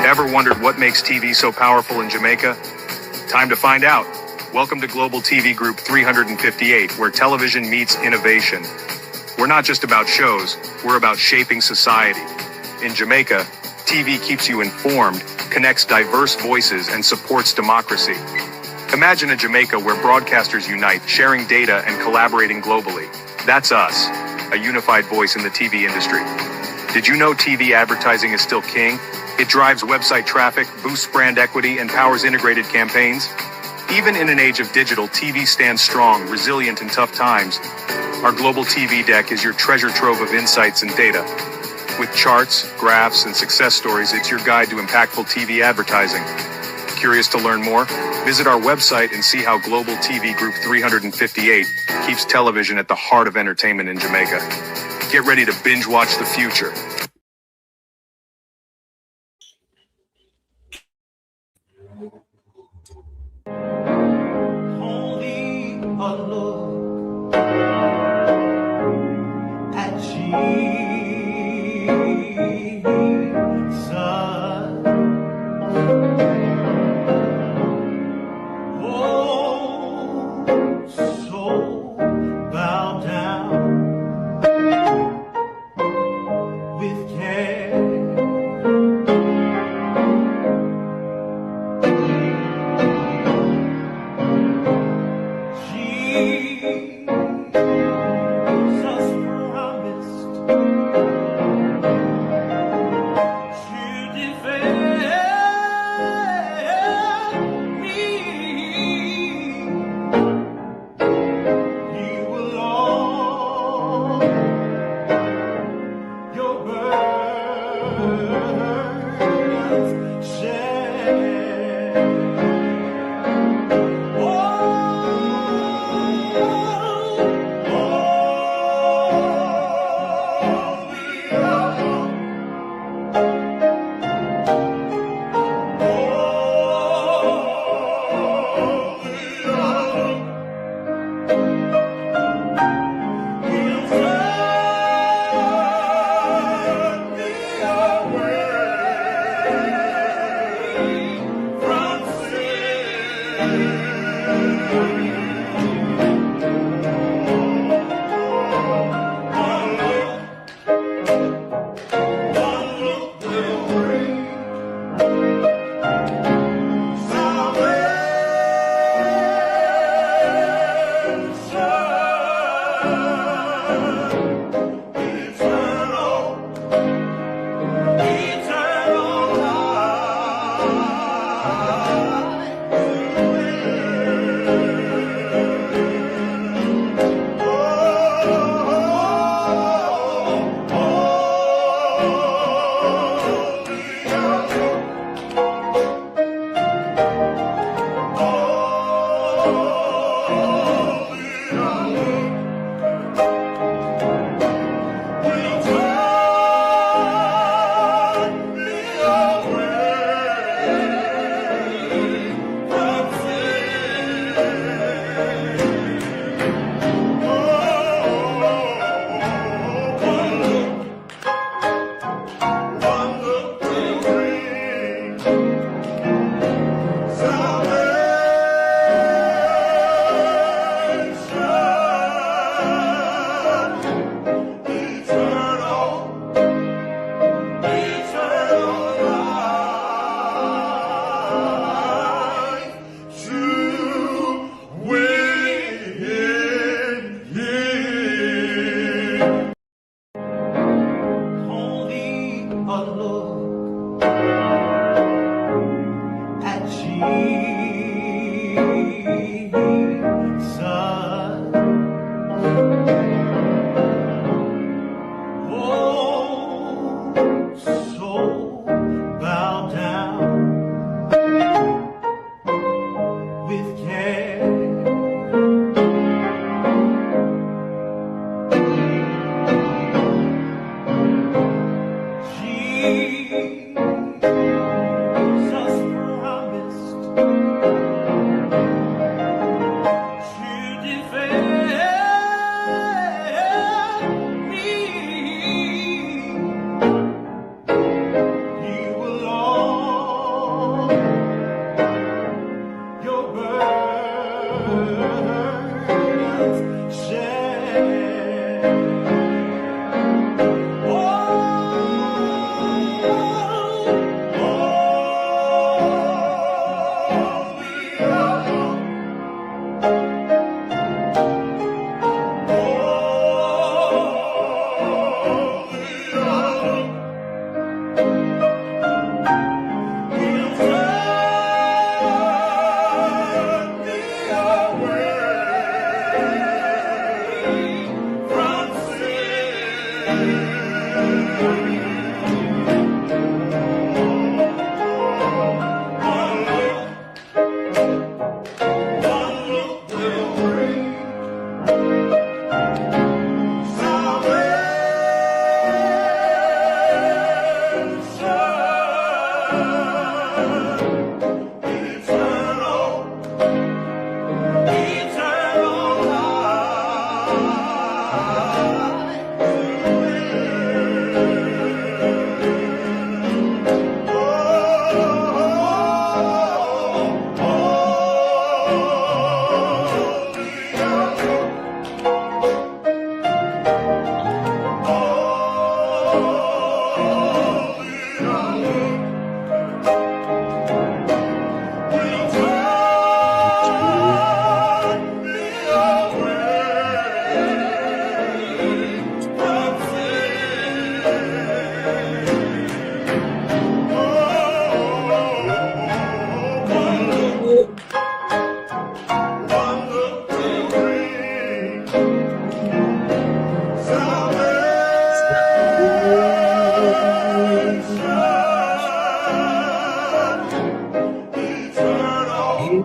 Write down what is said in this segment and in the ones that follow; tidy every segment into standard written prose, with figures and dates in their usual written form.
Ever wondered what makes TV so powerful in Jamaica? Time to find out. Welcome to Global TV Group 358, where television meets innovation. We're not just about shows, we're about shaping society. In Jamaica, TV keeps you informed, connects diverse voices, and supports democracy. Imagine a Jamaica where broadcasters unite, sharing data and collaborating globally. That's us, a unified voice in the TV industry. Did you know TV advertising is still king? It drives website traffic, boosts brand equity, and powers integrated campaigns. Even in an age of digital, TV stands strong, resilient in tough times. Our global TV deck is your treasure trove of insights and data. With charts, graphs, and success stories, it's your guide to impactful TV advertising. Curious to learn more? Visit our website and see how Global TV Group 358 keeps television at the heart of entertainment in Jamaica. Get ready to binge watch the future. Only a look at Jesus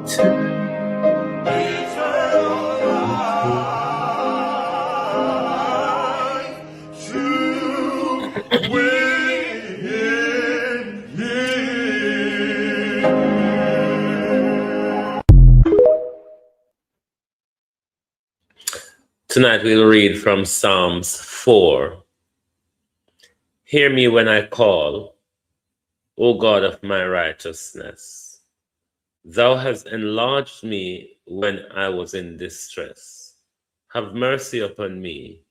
Tonight we'll read from Psalms 4. Hear me when I call, O God of my righteousness. Thou hast enlarged me when I was in distress. Have mercy upon me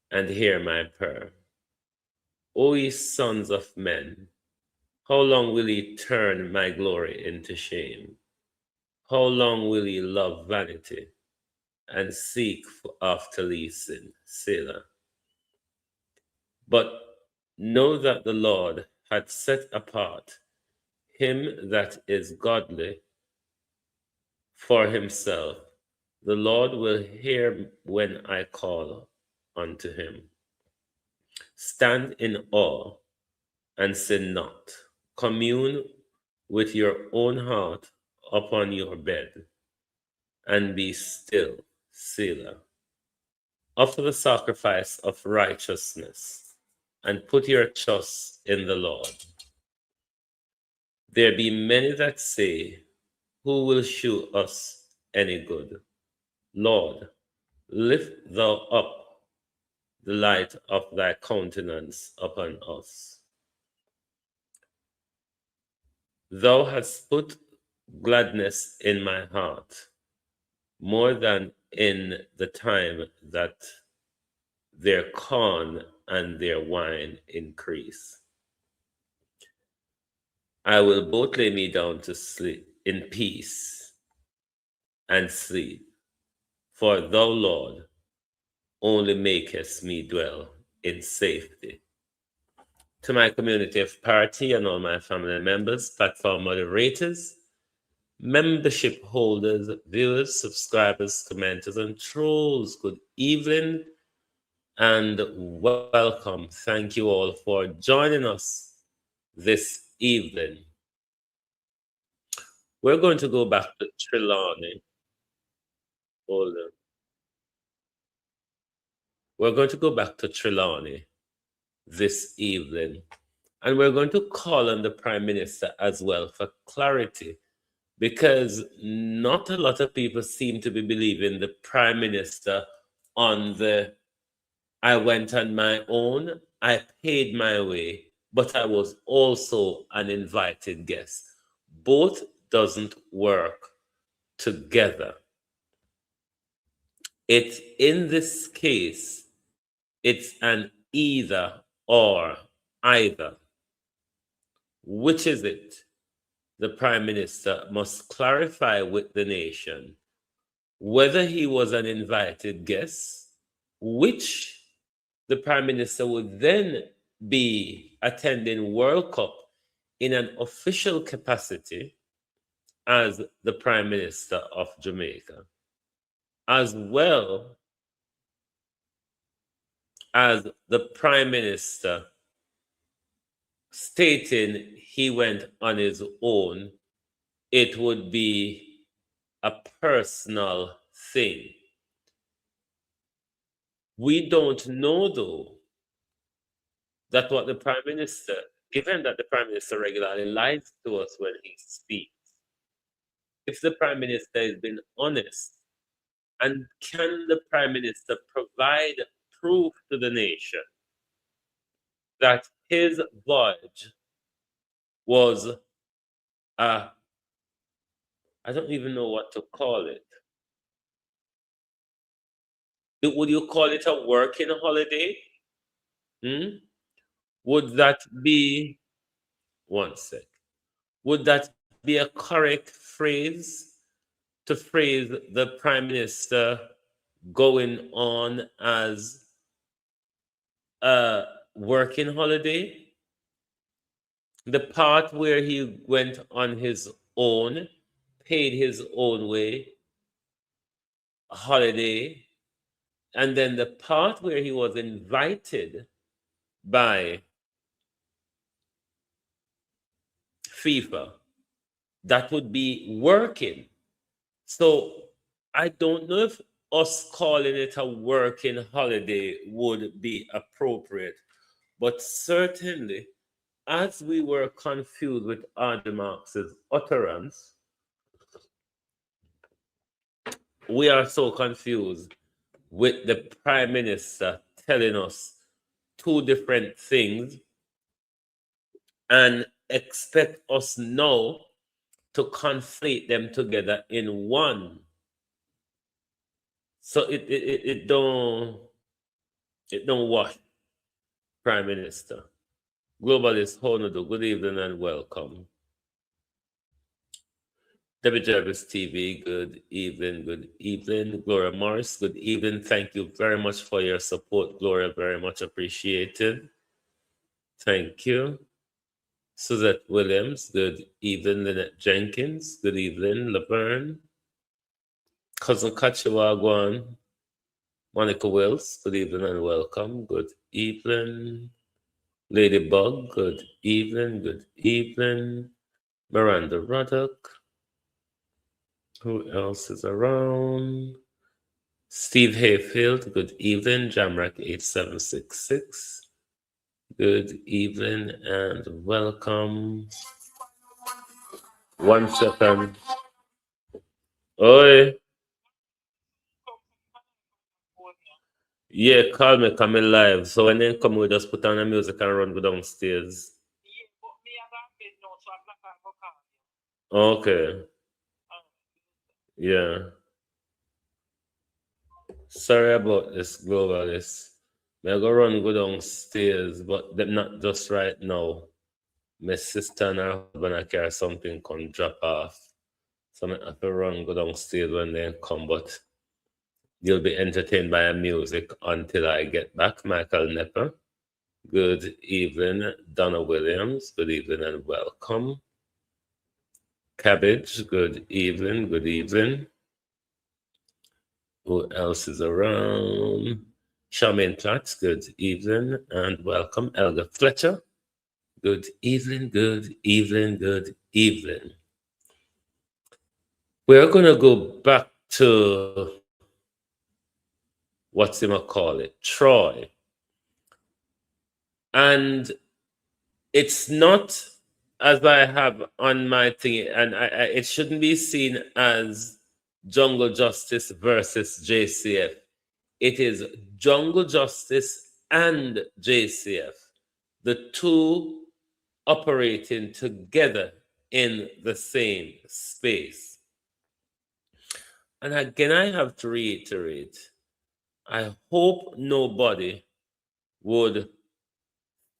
and hear my prayer. O ye sons of men, how long will ye turn my glory into shame? How long will ye love vanity and seek after leasing? Selah. But know that the Lord hath set apart him that is godly for himself. The Lord will hear when I call unto him. Stand in awe and sin not. Commune with your own heart upon your bed, and be still. Selah. Offer the sacrifice of righteousness, and put your trust in the Lord. There be many that say, who will shew us any good? Lord, lift thou up the light of thy countenance upon us. Thou hast put gladness in my heart, more than in the time that their corn and their wine increase. I will both lay me down to sleep in peace and sleep, for thou, Lord, only makest me dwell in safety. To my community of party and all my family members, platform moderators, membership holders, viewers, subscribers, commenters, and trolls, good evening and welcome. Thank you all for joining us this evening. We're going to go back to Trelawney. Hold on. We're going to go back to Trelawney this evening, and we're going to call on the Prime Minister as well for clarity, because not a lot of people seem to be believing the Prime Minister on the I went on my own, I paid my way, but I was also an invited guest. Both doesn't work together. In this case, it's an either or, either. Which is it? The Prime Minister must clarify with the nation whether he was an invited guest, which the Prime Minister would then be attending World Cup in an official capacity as the Prime Minister of Jamaica, as well as the Prime Minister stating he went on his own. It would be a personal thing. We don't know, though, that what the Prime Minister, given that the Prime Minister regularly lies to us when he speaks, if the Prime Minister has been honest, and can the Prime Minister provide proof to the nation that his voyage was I don't even know what to call it. Would you call it a working holiday? Would that be, one sec, would that be a correct phrase to phrase the Prime Minister going on as a working holiday? The part where he went on his own, paid his own way, a holiday, and then the part where he was invited by FIFA, that would be working. So I don't know if us calling it a working holiday would be appropriate, but certainly, as we were confused with Ardy Marx's utterance, we are so confused with the Prime Minister telling us two different things and expect us now to conflate them together in one. So it don't wash, Prime Minister. Globalist, how do? Good evening and welcome. Debbie Jervis TV, good evening, good evening. Gloria Morris, good evening. Thank you very much for your support, Gloria, very much appreciated. Thank you. Suzette Williams, good evening. Lynette Jenkins, good evening. Laverne, Cousin Kachiwagwan, Monica Wills, good evening and welcome. Good evening. Ladybug, good evening, good evening. Miranda Ruddock. Who else is around? Steve Hayfield, good evening. Jamrack 8766. Good evening and welcome. 1 second. Oi. Yeah, call me coming live. So when they come, we just put on the music and run go downstairs. Okay. Yeah. Sorry about this, globalist. May go run go downstairs, but them not just right now. My sister and her husband I carry something come drop off. So I have to run go downstairs when they come, but you'll be entertained by music until I get back. Michael Nepper. Good evening, Donna Williams. Good evening and welcome. Cabbage, good evening, good evening. Who else is around? Charmaine Platts, good evening and welcome. Elga Fletcher, good evening, good evening, good evening. We're going to go back to, what's him call it, Troy. And it's not, as I have on my thing, and it shouldn't be seen as Jungle Justice versus JCF. It is Jungle Justice and JCF, the two operating together in the same space. And again, I have to reiterate, I hope nobody would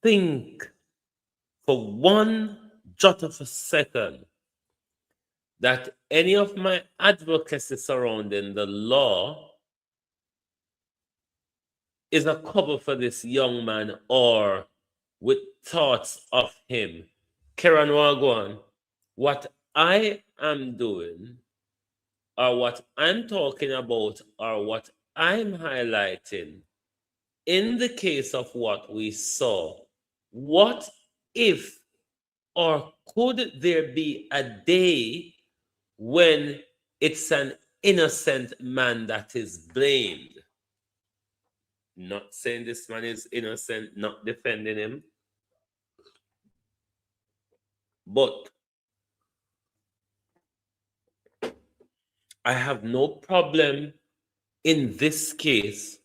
think for one jot of a second that any of my advocacy surrounding the law is a cover for this young man or with thoughts of him. Karen Wagwan, what I am doing or what I'm talking about or what I'm highlighting in the case of what we saw, what if or could there be a day when it's an innocent man that is blamed? Not saying this man is innocent, not defending him, but I have no problem in this case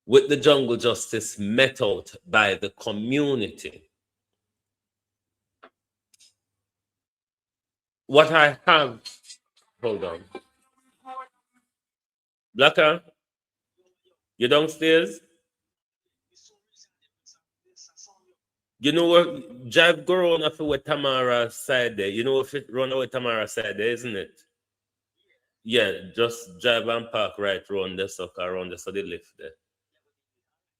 with the jungle justice met out by the community. What I have, hold on. Blacker, you downstairs? You know what? Drive go around off with Tamara side there. You know if it run away Tamara side there, isn't it? Yeah, just drive and park right around the sucker around the study lift there.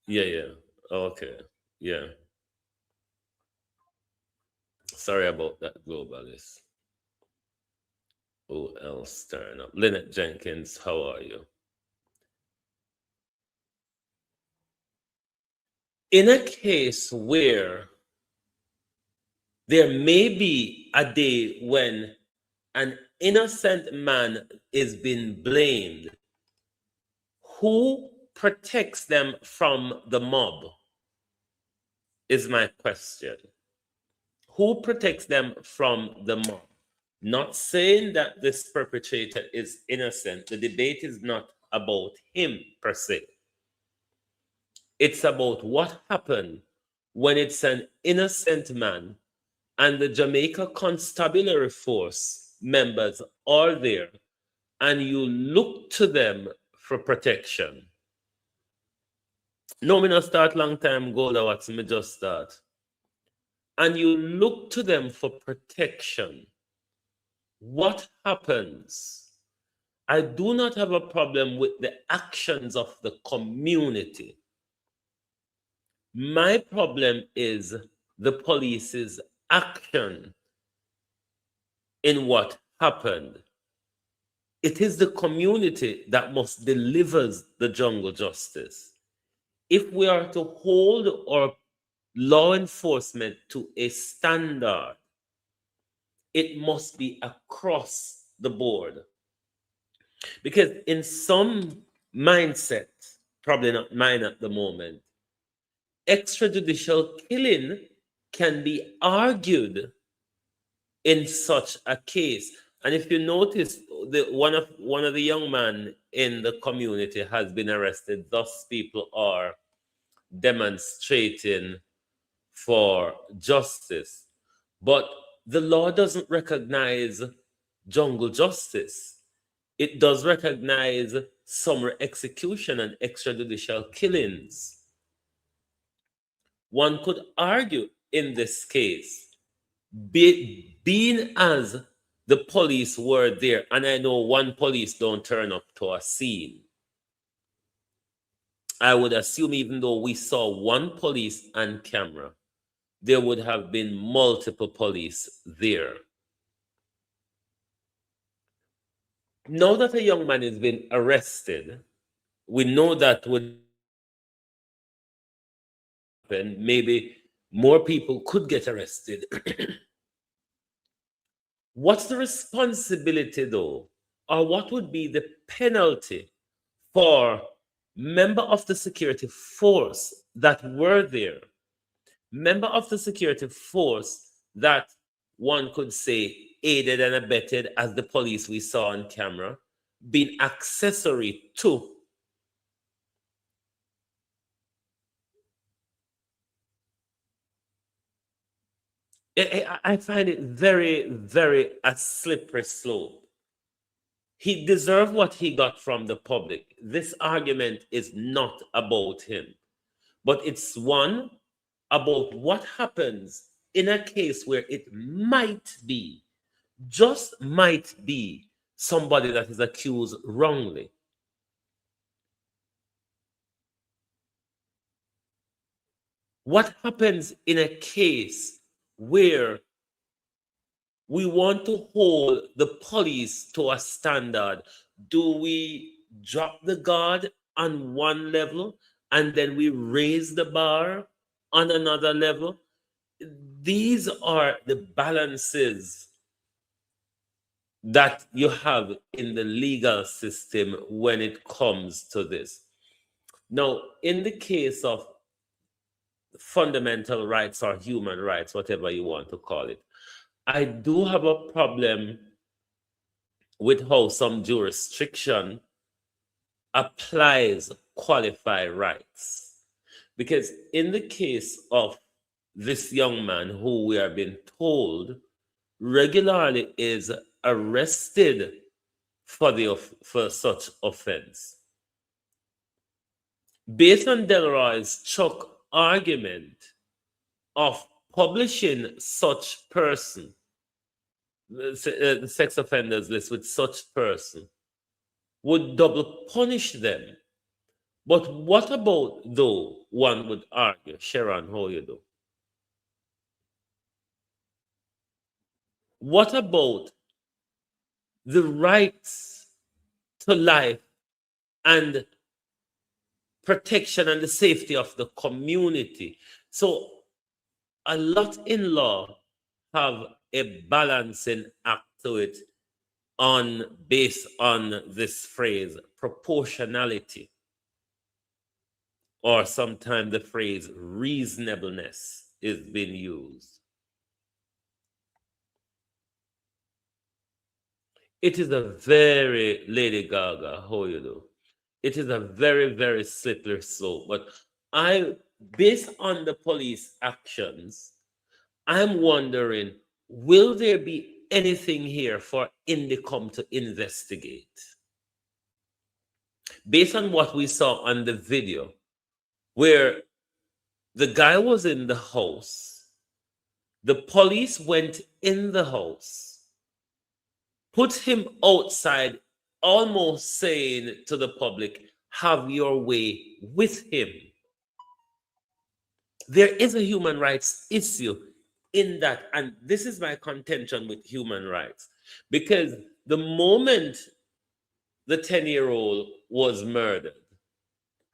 Yeah, yeah. Okay. Yeah. Sorry about that, globalist. Who else turn up? Lynette Jenkins, how are you? In a case where there may be a day when an innocent man is being blamed, who protects them from the mob? Is my question. Who protects them from the mob? Not saying that this perpetrator is innocent. The debate is not about him per se. It's about what happened when it's an innocent man and the Jamaica Constabulary Force members are there and you look to them for protection. No, me not start long time ago, that what's me just start. And you look to them for protection. What happens? I do not have a problem with the actions of the community. My problem is the police's action in what happened. It is the community that must deliver the jungle justice. If we are to hold our law enforcement to a standard, it must be across the board. Because in some mindset, probably not mine at the moment, extrajudicial killing can be argued in such a case. And if you notice, one of the young men in the community has been arrested. Thus, people are demonstrating for justice. But the law doesn't recognize jungle justice. It does recognize summary execution and extrajudicial killings. One could argue in this case, being as the police were there, and I know one police don't turn up to a scene, I would assume even though we saw one police on camera, there would have been multiple police there. Now that a young man has been arrested, we know that would happen. Maybe more people could get arrested. What's the responsibility though? Or what would be the penalty for member of the security force that were there? Member of the security force that one could say aided and abetted, as the police we saw on camera, being accessory to. I find it very, very a slippery slope. He deserved what he got from the public. This argument is not about him, but it's one about what happens in a case where it might be, just might be, somebody that is accused wrongly. What happens in a case where we want to hold the police to a standard? Do we drop the guard on one level and then we raise the bar on another level? These are the balances that you have in the legal system when it comes to this. Now, in the case of fundamental rights or human rights, whatever you want to call it, I do have a problem with how some jurisdiction applies qualified rights. Because in the case of this young man who we are being told regularly is arrested for such offense, based on Delroy's Chuck argument of publishing such person, the sex offenders list with such person, would double punish them. But what about, though, one would argue, Sharon, how you do? What about the rights to life and protection and the safety of the community? So a lot in law have a balancing act to it based on this phrase proportionality, or sometimes the phrase reasonableness is being used. It is a very, Lady Gaga, how you do? It is a very, very slippery slope. But based on the police actions, I'm wondering, will there be anything here for Indicom to investigate? Based on what we saw on the video, where the guy was in the house, the police went in the house, put him outside, almost saying to the public, have your way with him. There is a human rights issue in that. And this is my contention with human rights. Because the moment the 10-year-old was murdered,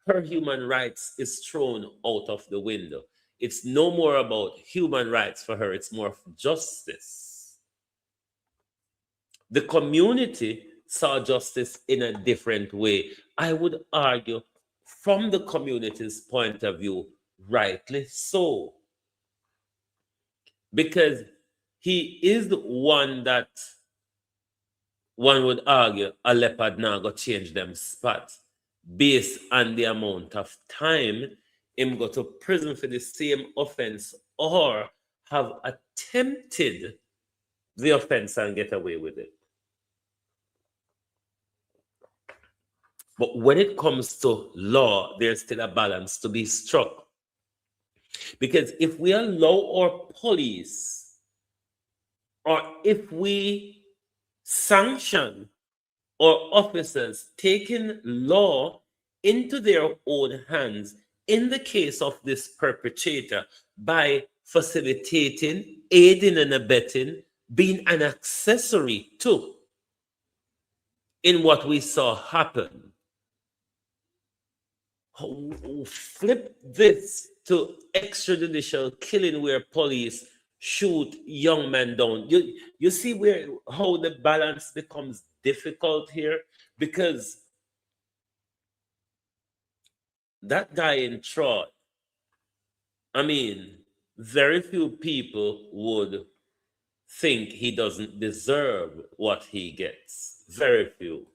her human rights is thrown out of the window. It's no more about human rights for her, it's more of justice. The community saw justice in a different way. I would argue, from the community's point of view, rightly so. Because he is the one that one would argue a leopard now go change them spot based on the amount of time him go to prison for the same offense or have attempted the offense and get away with it. But when it comes to law, there's still a balance to be struck. Because if we allow our police, or if we sanction our officers taking law into their own hands, in the case of this perpetrator, by facilitating, aiding and abetting, being an accessory to, in what we saw happen, flip this to extrajudicial killing where police shoot young men down. You see how the balance becomes difficult here? Because that guy in Troy, I mean, very few people would think he doesn't deserve what he gets. Very few.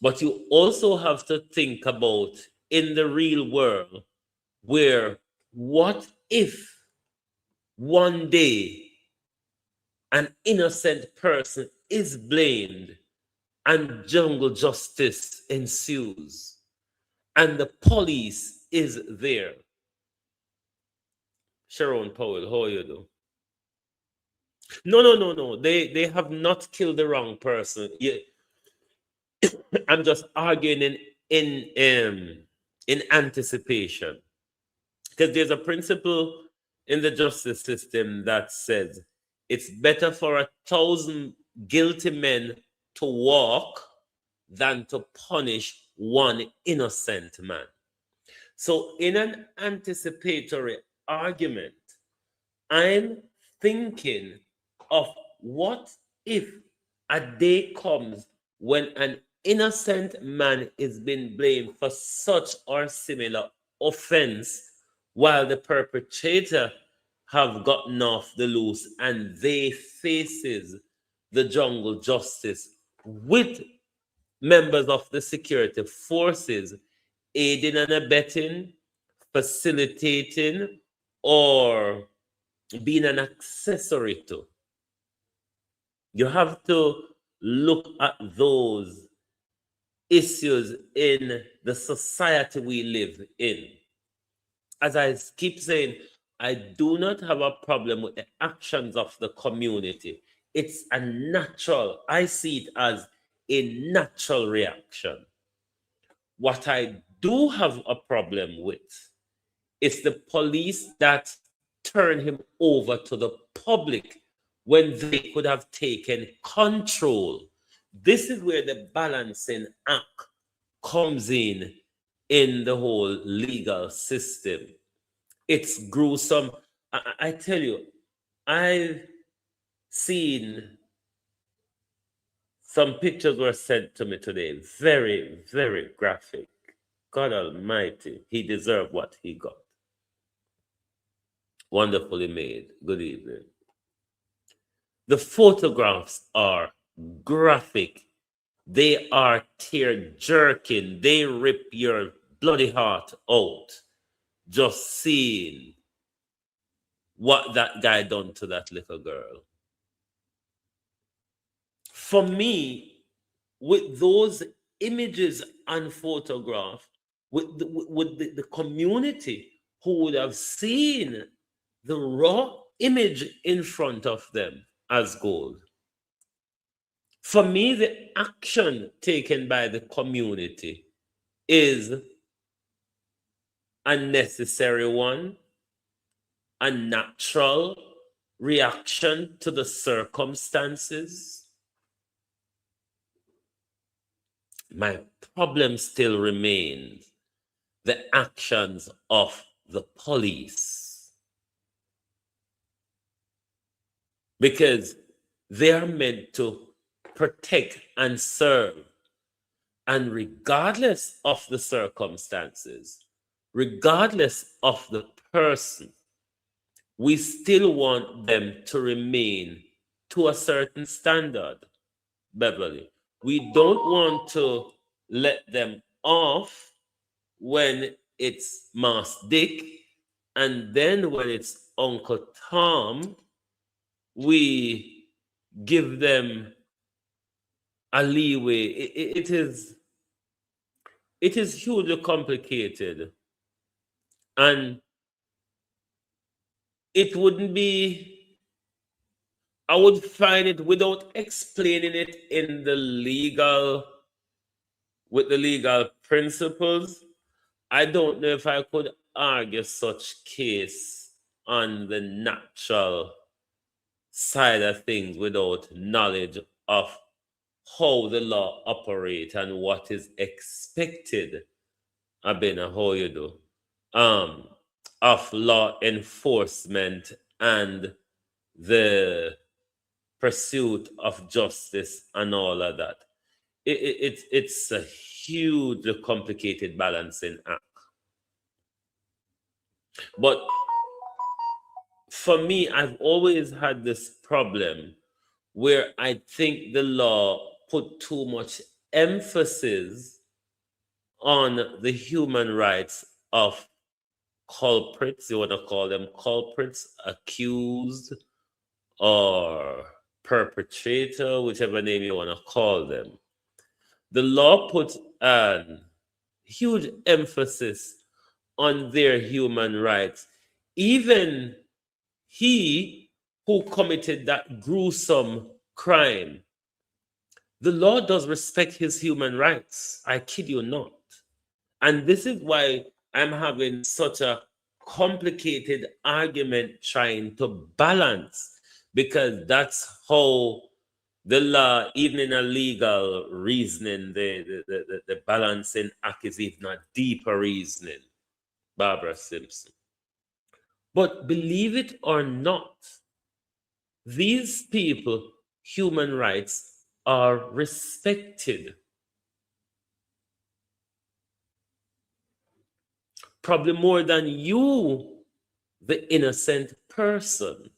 But you also have to think about, in the real world, where what if one day an innocent person is blamed and jungle justice ensues and the police is there? Sharon Powell, how you do? No. They have not killed the wrong person. Yeah. I'm just arguing in anticipation. Because there's a principle in the justice system that says it's better for 1,000 guilty men to walk than to punish one innocent man. So, in an anticipatory argument, I'm thinking of what if a day comes when an innocent man is being blamed for such or similar offense while the perpetrator have gotten off the loose and they faces the jungle justice with members of the security forces aiding and abetting, facilitating, or being an accessory to. You have to look at those issues in the society we live in. As I keep saying, I do not have a problem with the actions of the community. It's a natural, I see it as a natural reaction. What I do have a problem with is the police that turn him over to the public when they could have taken control. This is where the balancing act comes in the whole legal system. It's gruesome. I tell you, I've seen Some pictures were sent to me today. Very, very graphic. God Almighty, he deserved what he got. Wonderfully made. Good evening. The photographs are graphic. They are tear jerking. They rip your bloody heart out just seeing what that guy done to that little girl. For me, with those images and photographs, with the community who would have seen the raw image in front of them as gold. For me, the action taken by the community is a necessary one, a natural reaction to the circumstances. My problem still remains the actions of the police, because they are meant to protect and serve. And regardless of the circumstances, regardless of the person, we still want them to remain to a certain standard, Beverly. We don't want to let them off when it's Mas Dick, and then when it's Uncle Tom, we give them a leeway. It is hugely complicated, and it wouldn't be, I would find it, without explaining it in the legal, with the legal principles, I don't know if I could argue such case on the natural side of things without knowledge of how the law operates and what is expected. Abena, how you do? Of law enforcement and the pursuit of justice and all of that. It's a hugely complicated balancing act. But for me, I've always had this problem where I think the law put too much emphasis on the human rights of culprits, you want to call them culprits, accused, or perpetrator, whichever name you want to call them. The law puts a huge emphasis on their human rights. Even he who committed that gruesome crime, the law does respect his human rights. I kid you not. And this is why I'm having such a complicated argument trying to balance, because that's how the law, even in a legal reasoning, the balancing act is even a deeper reasoning, Barbara Simpson. But believe it or not, these people, human rights are respected. Probably more than you, the innocent person.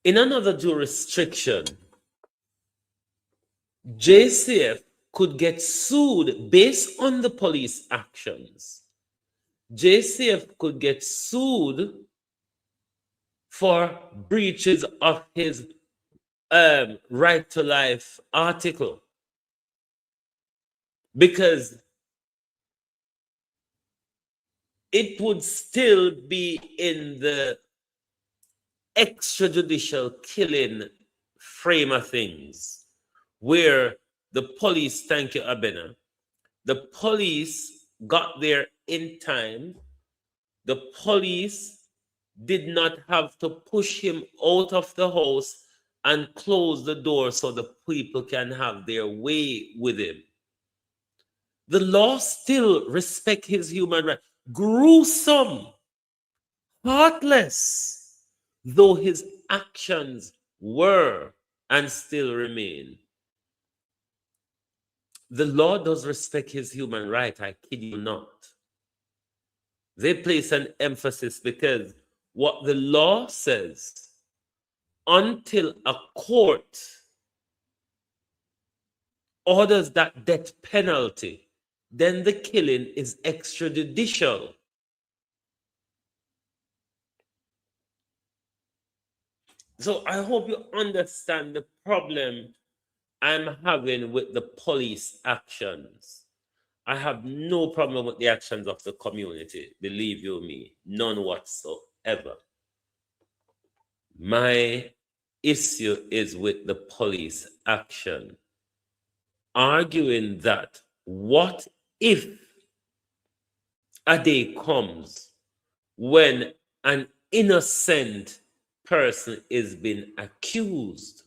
In another jurisdiction, JCF could get sued based on the police actions. JCF could get sued for breaches of his right to life article, because it would still be in the extrajudicial killing frame of things, where the police, thank you, Abena, the police got there in time. The police did not have to push him out of the house and close the door so the people can have their way with him. The law still respects his human rights. Gruesome, heartless though his actions were and still remain. The law does respect his human right, I kid you not. They place an emphasis because what the law says, until a court orders that death penalty, then the killing is extrajudicial. So I hope you understand the problem I'm having with the police actions. I have no problem with the actions of the community, believe you me, none whatsoever. My issue is with the police action, arguing that what if a day comes when an innocent person is being accused?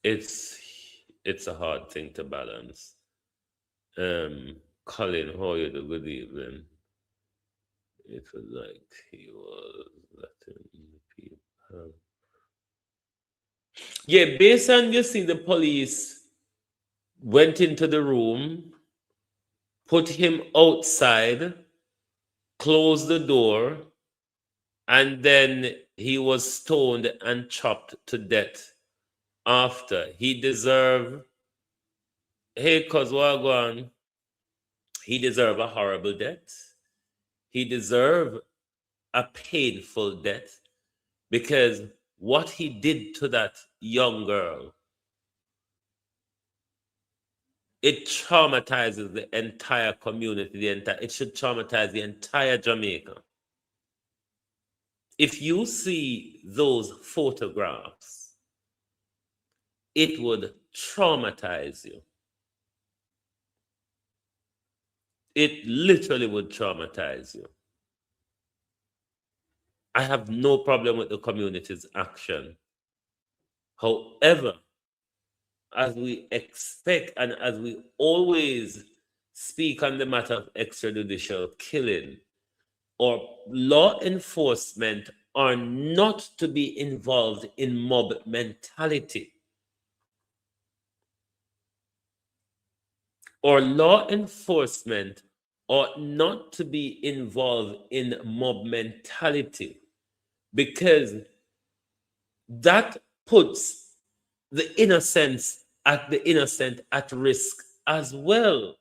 It's a hard thing to balance. Colin, how are you? Good evening. It was like he was letting people. Yeah, based on you see the police went into the room, put him outside, closed the door, and then he was stoned and chopped to death after. He deserved, hey, cuz wagwan, he deserved a horrible death. He deserved a painful death because what he did to that young girl, it traumatizes the entire community, it should traumatize the entire Jamaica. If you see those photographs, it would traumatize you. It literally would traumatize you. I have no problem with the community's action. However, as we expect and as we always speak on the matter of extrajudicial killing, or law enforcement are not to be involved in mob mentality. Or law enforcement ought not to be involved in mob mentality because that puts the innocent at risk as well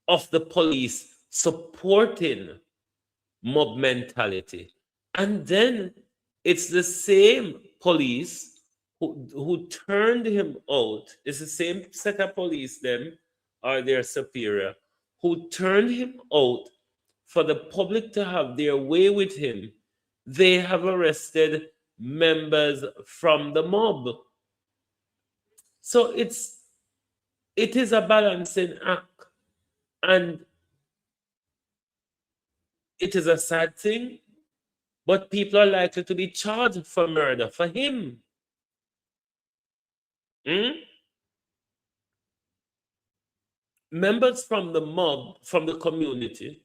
of the police supporting mob mentality. And then it's the same police who turned him out. It's the same set of police, them or their superior, who turned him out for the public to have their way with him. They have arrested members from the mob. So it is a balancing act. And it is a sad thing, but people are likely to be charged for murder for him. Members from the mob, from the community,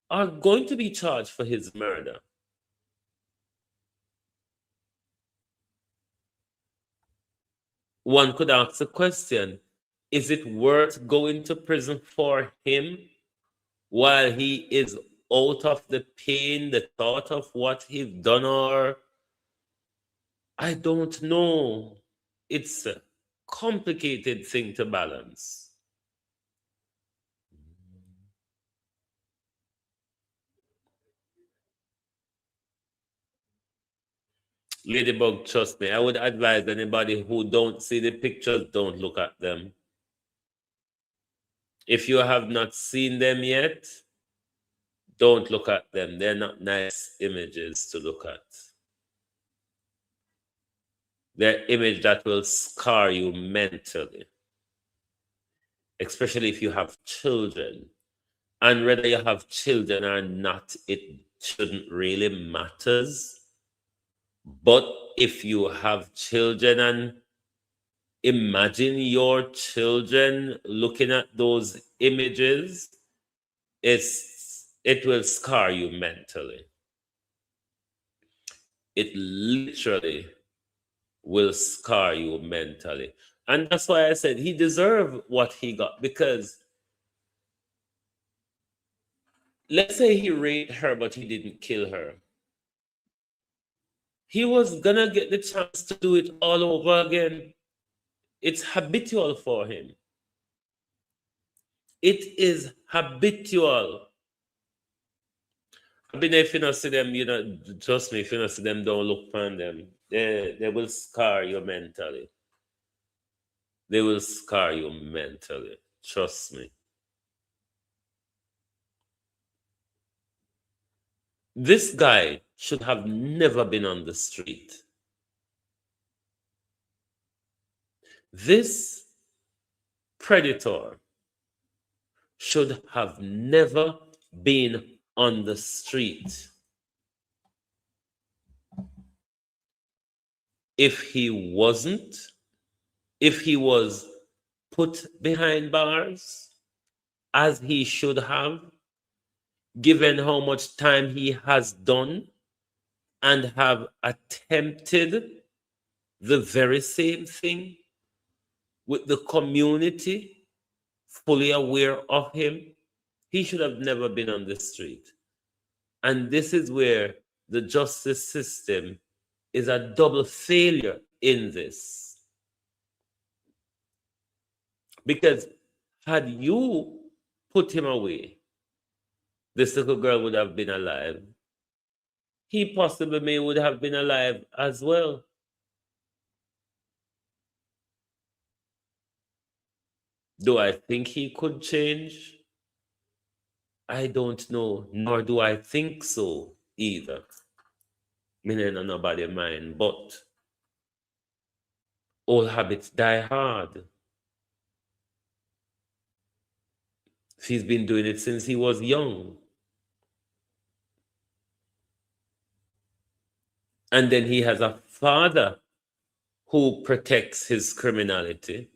are going to be charged for his murder. One could ask the question, is it worth going to prison for him while he is out of the pain, the thought of what he's done? Or I don't know. It's a complicated thing to balance. Ladybug, trust me, I would advise anybody who don't see the pictures, don't look at them. If you have not seen them yet, don't look at them. They're not nice images to look at. They're images that will scar you mentally, especially if you have children. And whether you have children or not, it shouldn't really matters. But if you have children and imagine your children looking at those images, it's it will scar you mentally. It literally will scar you mentally. And that's why I said he deserved what he got, because let's say he raped her, but he didn't kill her. He was gonna get the chance to do it all over again. It's habitual for him. It is habitual. I mean, if you not see them, trust me, if you not see them, don't look upon them. They will scar you mentally. They will scar you mentally. Trust me. This guy should have never been on the street. This predator should have never been on the street. If he was put behind bars, as he should have, given how much time he has done and have attempted the very same thing, with the community fully aware of him, he should have never been on the street. And this is where the justice system is a double failure in this. Because had you put him away, this little girl would have been alive. He possibly would have been alive as well. Do I think he could change? I don't know, nor do I think so either. Me no nobody mind, but old habits die hard. He's been doing it since he was young. And then he has a father who protects his criminality.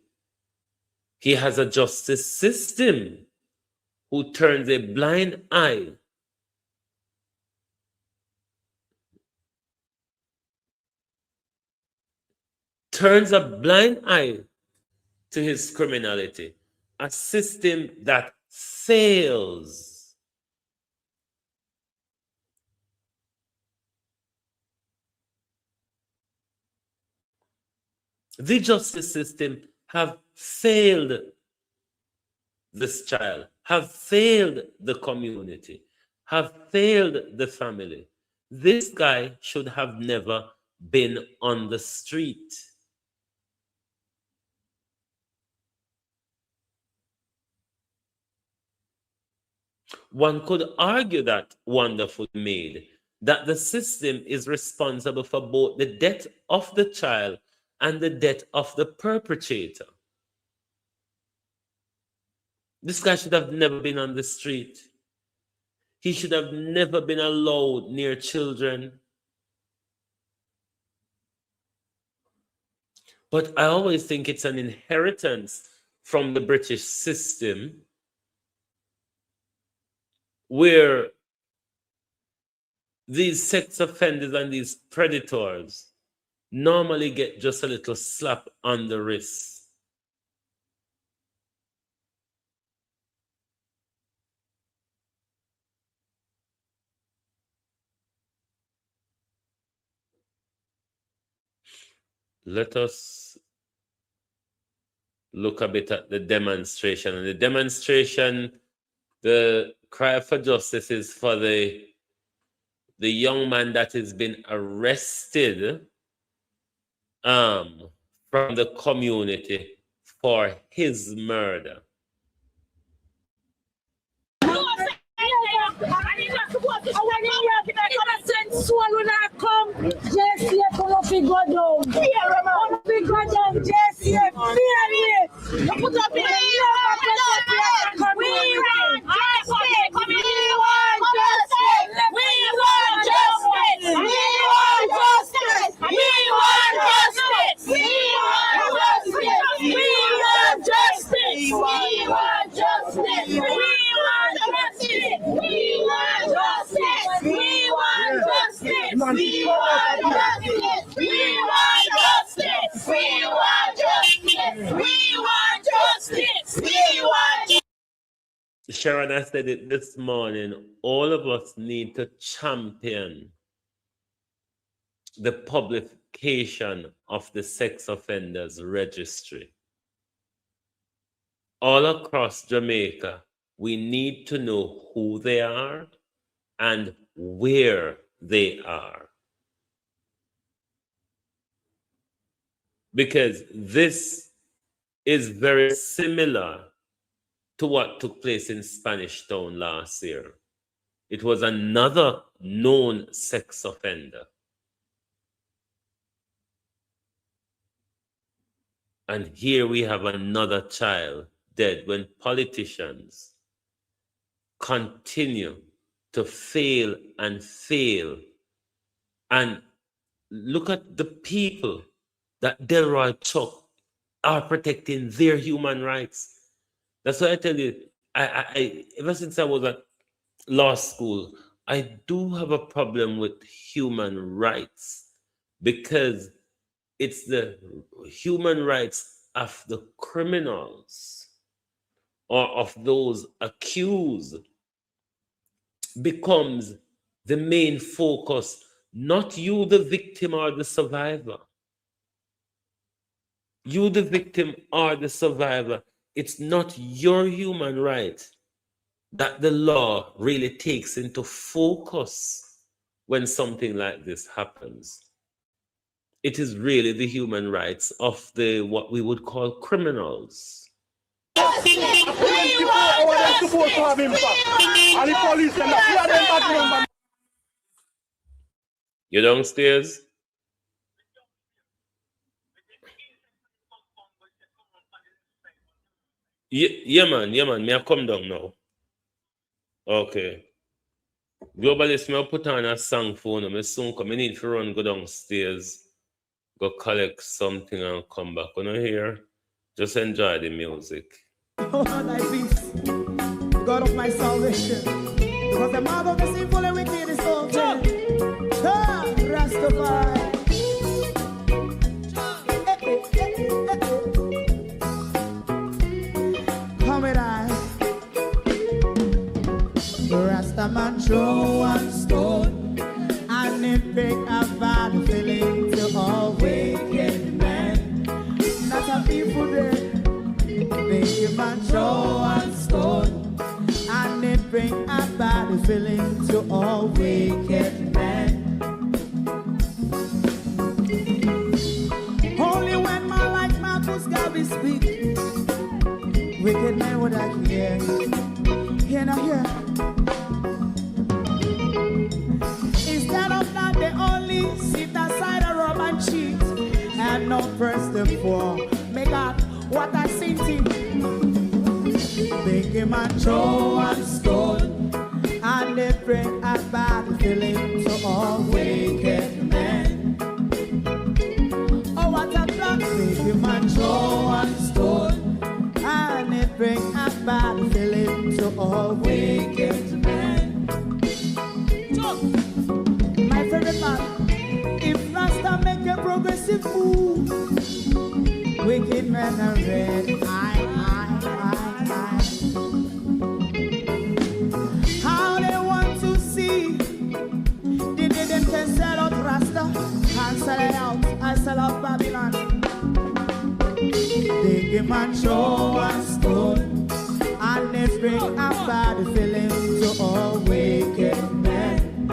He has a justice system who turns a blind eye to his criminality. A system that fails. The justice system have failed this child, have failed the community, have failed the family. This guy should have never been on the street. One could argue that, wonderful maid, that the system is responsible for both the death of the child and the death of the perpetrator. This guy should have never been on the street. He should have never been allowed near children. But I always think it's an inheritance from the British system, where these sex offenders and these predators normally get just a little slap on the wrist. Let us look a bit at the demonstration. And the demonstration, the cry for justice is for the young man that has been arrested from the community for his murder. justice. We want. Sharon, I said it this morning. All of us need to champion the publication of the sex offenders registry. All across Jamaica, we need to know who they are and where they are. Because this is very similar to what took place in Spanish Town last year. It was another known sex offender. And here we have another child dead when politicians continue to fail and fail. And look at the people that Delroy Chuck are protecting their human rights. That's why I tell you, I ever since I was at law school, I do have a problem with human rights because it's the human rights of the criminals or of those accused becomes the main focus, not you, the victim or the survivor. You, the victim or the survivor, it's not your human right that the law really takes into focus when something like this happens. It is really the human rights of the what we would call criminals. You downstairs? Yeah, man. Me I come down now. Okay. Globalist, me I put on a song phone. Me soon come. I need to run, go downstairs, go collect something and come back. You know here? Just enjoy the music. Oh, thy peace, God of my salvation. Because the mouth of the sinful and wicked is open. Rastafari. Come with I. Rastaman throw one stone and it pick a bad feeling to all wicked men. Not a people there. Make him a throw one stone and it bring a bad feeling to all wicked men. Only when my like Marcus Garvey speak, wicked men would I hear. Hear not hear. Instead of that, they only sit aside and rub and cheat and not press the poor. Make God what I seen him. Make him a throw one stone and they bring a bad feeling to all wicked men. Oh, what a plan. Make him a throw one stone and they bring a bad feeling to all wicked men. My favorite man, if Rasta make a progressive move, wicked men are red. How they want to see the them can sell out Rasta and sell it out. I sell out Babylon. They give man show and stone and they bring a bad feeling to all wicked men.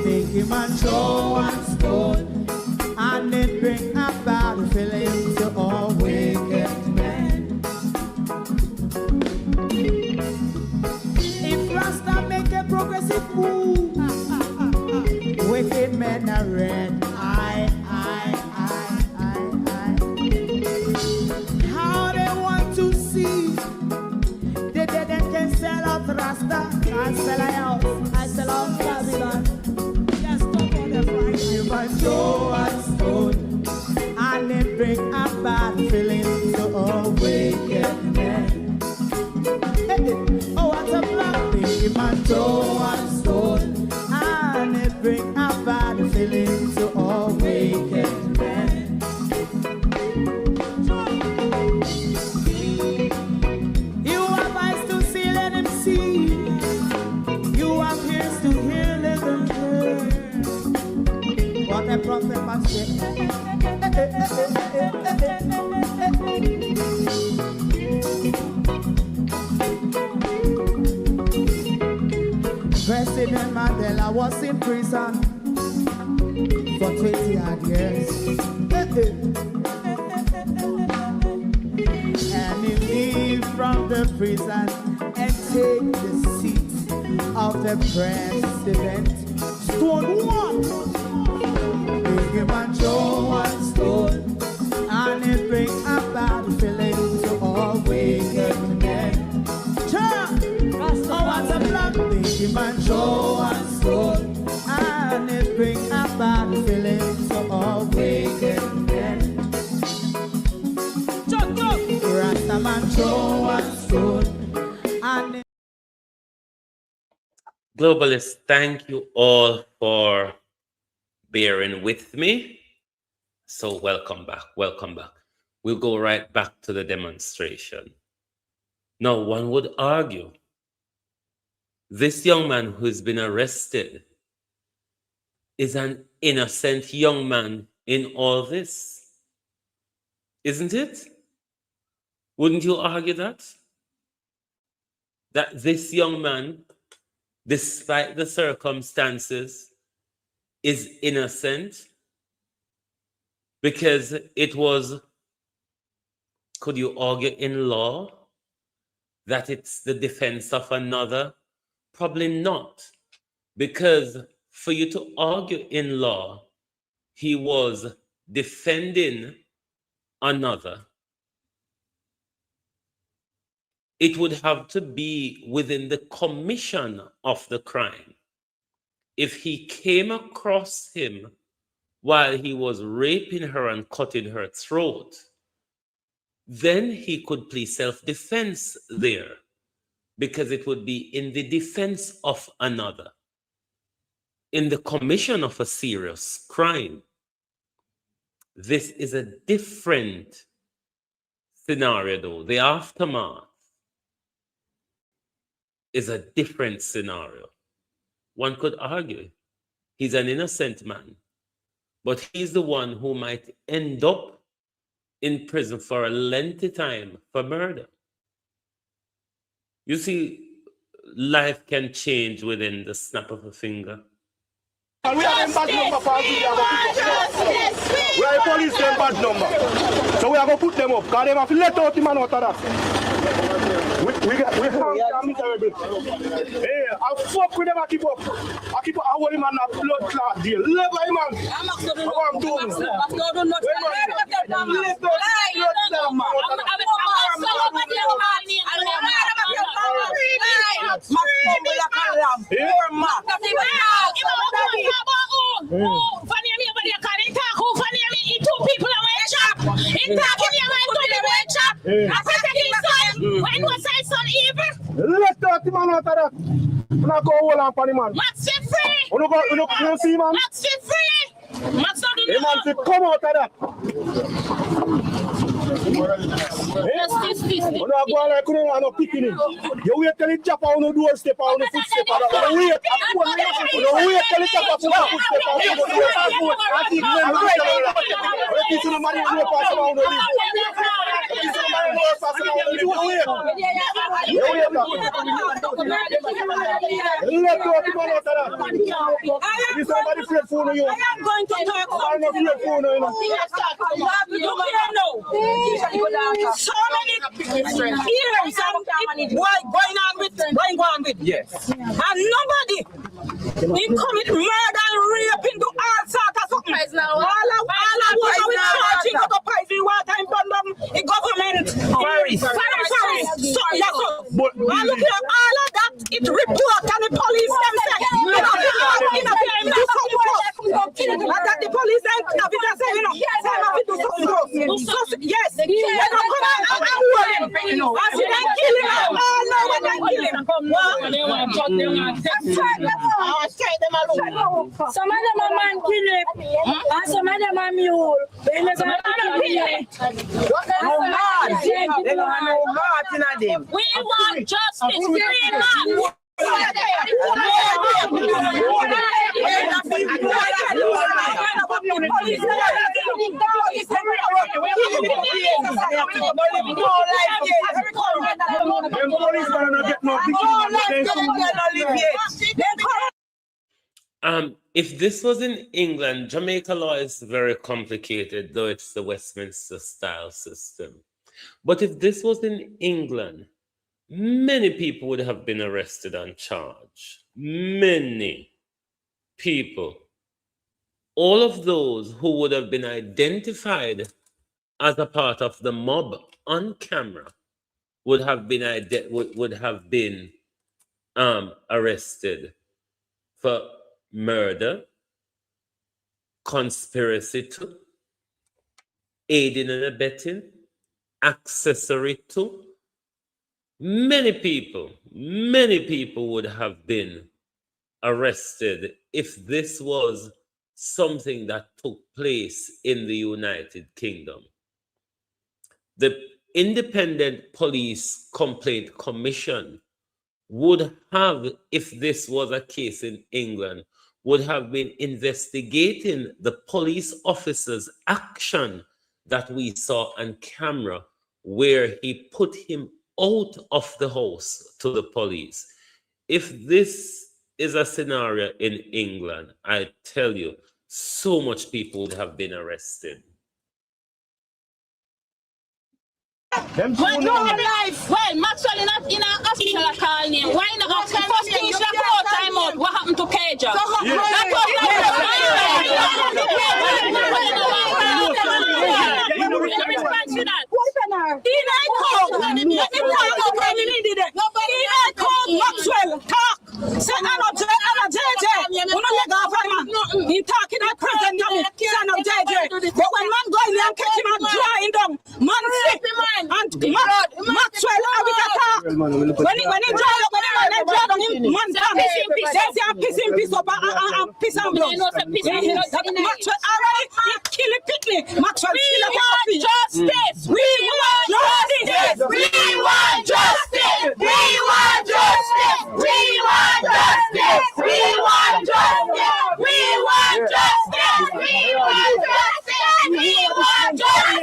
They give man show and stone and it bring a bad feeling to all wicked men. If Rasta make a progressive move, wicked men are red. How they want to see Well, I was in prison for 20 odd years. And he leave from the prison and take the seat of the president. Stone one. Big him and Joe one stone. And it bring a bad feeling to all wicked men. Oh, what's a black baby man, Joe and stone. And it bring a bad feeling to all wicked men. Rasta man, Joe and stone. And Globalists, thank you all for bearing with me. So welcome back, welcome back. We'll go right back to the demonstration. Now, one would argue this young man who's been arrested is an innocent young man in all this, isn't it? Wouldn't you argue that? That this young man, despite the circumstances, is innocent because it was, could you argue in law that it's the defense of another? Probably not, because for you to argue in law, he was defending another. It would have to be within the commission of the crime. If he came across him while he was raping her and cutting her throat, then he could plead self-defense there, because it would be in the defense of another, in the commission of a serious crime. This is a different scenario, though. The aftermath is a different scenario. One could argue he's an innocent man, but he's the one who might end up in prison for a lengthy time for murder. You see, life can change within the snap of a finger. And we have them bad number for us. We are police them bad number. So we are going to put them up. Because they have to let out the man out of that. We are miserable. Hey, I fuck with them, I keep up. I hold him on a blood clot deal. Love him, man. I'm doing it. When was I son evil? Let out the man out of that. I'm not going to hold on for the man. Max is free. You see, man? Max is free. Max not do the man to come out of that. Justice. You not go like you don't want no picking him. You wait till he chop on the doorstep on the footstep. You wait till he chop on the footstep on the doorstep. It's the money no pass around the list. It's the money no pass around the list. You wait. Let go of the man out of that. If somebody afraid for you, I am going to talk I'm not afraid for you. So many years going on with. Yes. And nobody he commit murder and rape into all sorts of something. All of what we charging to the poison water in the government. Sorry. But and look at all of that, it report and the police them say, that the police and officers say, do something. Yes, they don't come out and worry. As they kill him, all over they kill him. Some of them are man killer, and some of them are mule. They make a man We want justice. We want If this was in England, Jamaica law is very complicated, though it's the Westminster style system. But if this was in England, many people would have been arrested and charged. Many people. All of those who would have been identified as a part of the mob on camera would have been arrested for murder, conspiracy to, aiding and abetting, accessory to. Many people would have been arrested if this was something that took place in the United Kingdom. The Independent Police Complaint Commission would have, if this was a case in England, would have been investigating the police officer's action that we saw on camera, where he put him out of the house to the police. If this is a scenario in England, I tell you, so much people would have been arrested. But no life. Well, Maxwell not in a hospital I call name. Why not? First thing is like 4 time out. What happened to Keja? Maxwell talk. Say I'm a JJ. He talking at present son of JJ. But when man go in and catch him and drawing down, man flip and Maxwell have it attack. When he draw down him, man down. They say piss up and piss and blood. Maxwell already he kill it quickly. Maxwell kill it justice. We want justice. We want justice. We want justice. We want justice. We want justice. We want justice. We want justice.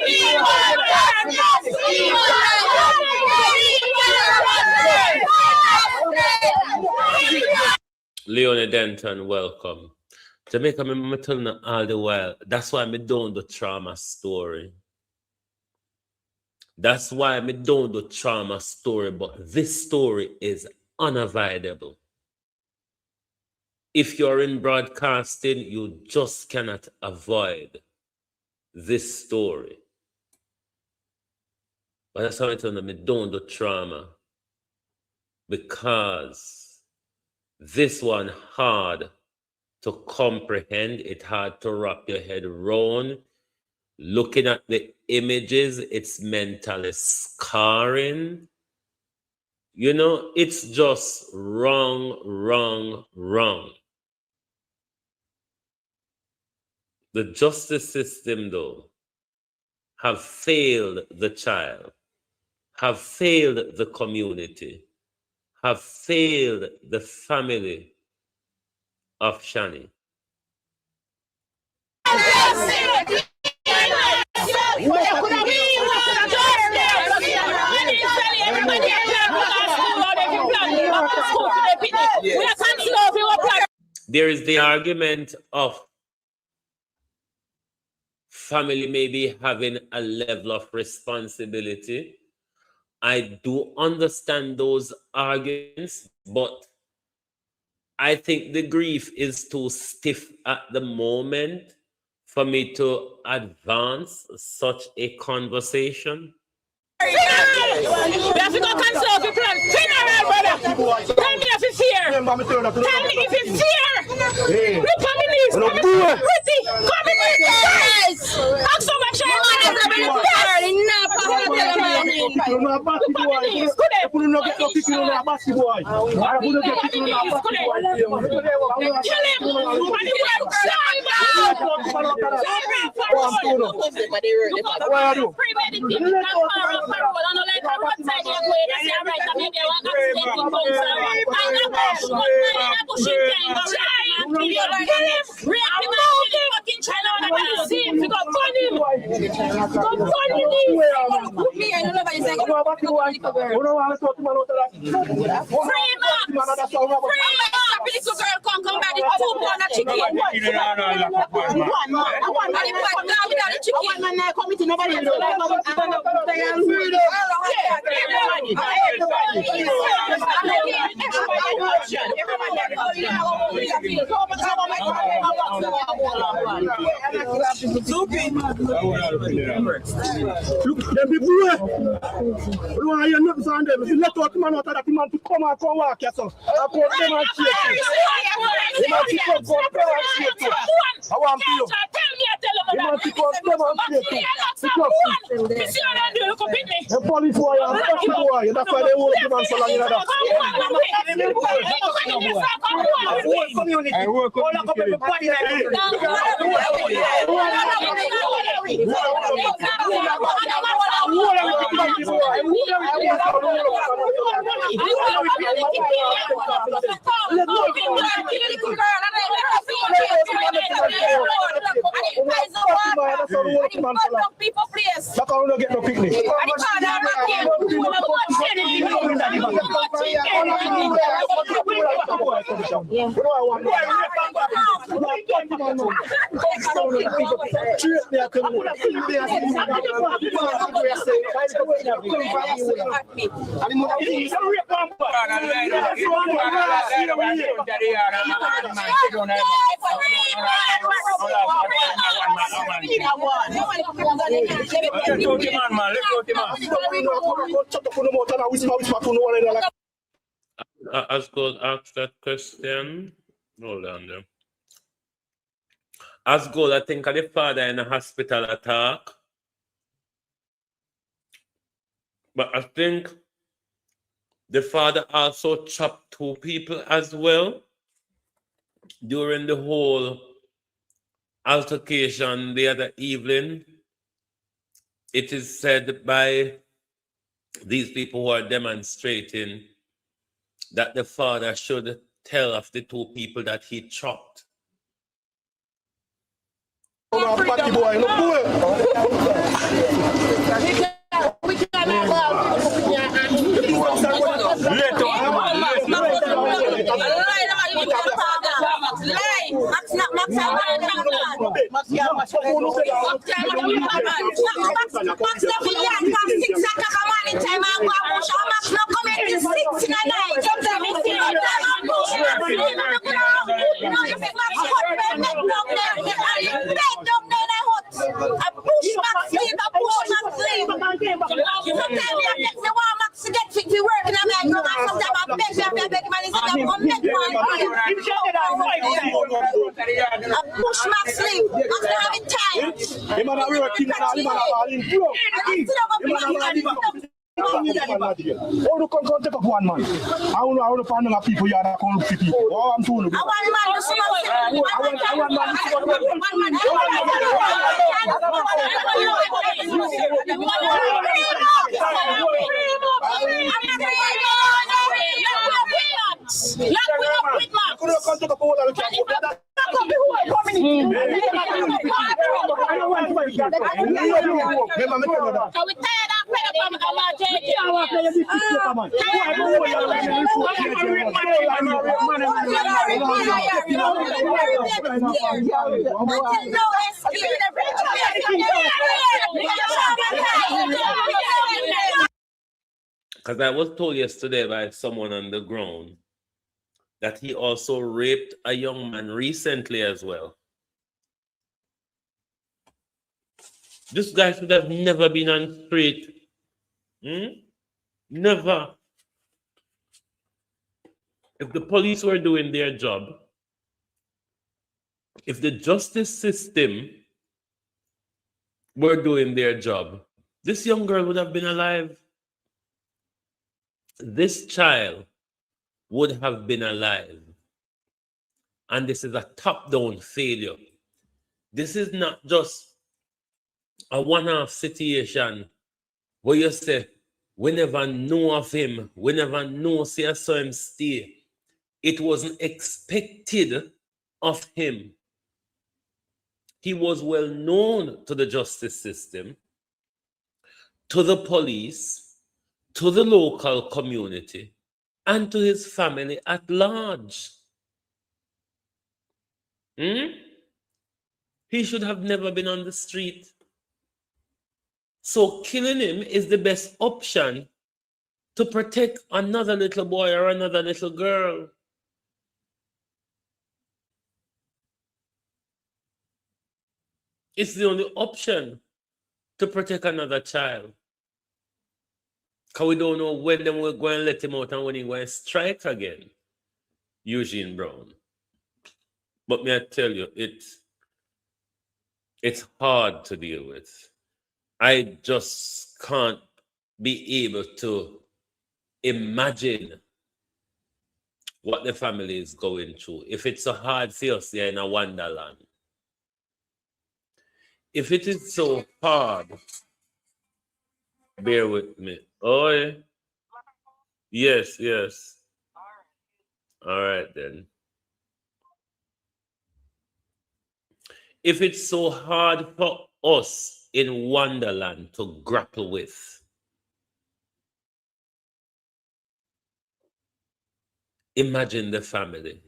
We want justice. Leonie Denton, welcome. Jamaica, I'm telling you all the while, that's why I'm doing the trauma story. That's why I'm doing the trauma story, but this story is unavoidable. If you're in broadcasting, you just cannot avoid this story. But that's how I tell them, I'm doing the trauma, because this one hard to comprehend, it's hard to wrap your head around. Looking at the images, it's mentally scarring. You know, it's just wrong, wrong, wrong. The justice system, though, have failed the child, have failed the community, have failed the family of Shani. There is the argument of family maybe having a level of responsibility. I do understand those arguments, but I think the grief is too stiff at the moment for me to advance such a conversation. We have to go cancel the plan. Tell me if you fear. Tell me if you fear. Look at me knees. Come in here, guys. Ask so much. little girl come by the 2 pound of chicken. Look, them people here. We don't hear nothing from them. If you let out the man out of that, the man to come and come walk yourself. I put them and shake it. The man to come and shake it. I want to you. The man to come and shake it. The police wire, the wire. That's why they hold the man so long in that. I work on people place. That's how we don't get no picnic. As God asked that question, hold on there. As God, I think of the father in the hospital attack. But I think the father also chopped 2 people as well during the whole altercation the other evening. It is said by these people who are demonstrating that the father should tell of the 2 people that he chopped. Oh, look, come take up one man. I want to find out people here that come look for people. Oh, I'm doing it. Because I was told yesterday by someone on the ground that he also raped a young man recently as well. This guy should have never been on street. Never. If the police were doing their job, if the justice system were doing their job, this young girl would have been alive. This child would have been alive. And this is a top-down failure. This is not just a one-off situation where you say, we never know of him, we never know, see I saw him stay. It wasn't expected of him. He was well known to the justice system, to the police, to the local community. and to his family at large. He should have never been on the street. So killing him is the best option to protect another little boy or another little girl. It's the only option to protect another child. Because we don't know when them will go and let him out and when he going to strike again. Eugene Brown. But may I tell you, it's hard to deal with. I just can't be able to imagine what the family is going through. If it's so hard for us here in a wonderland. If it is so hard, bear with me. Oh, yeah. Yes, yes. All right, then. If it's so hard for us in Wonderland to grapple with, imagine the family.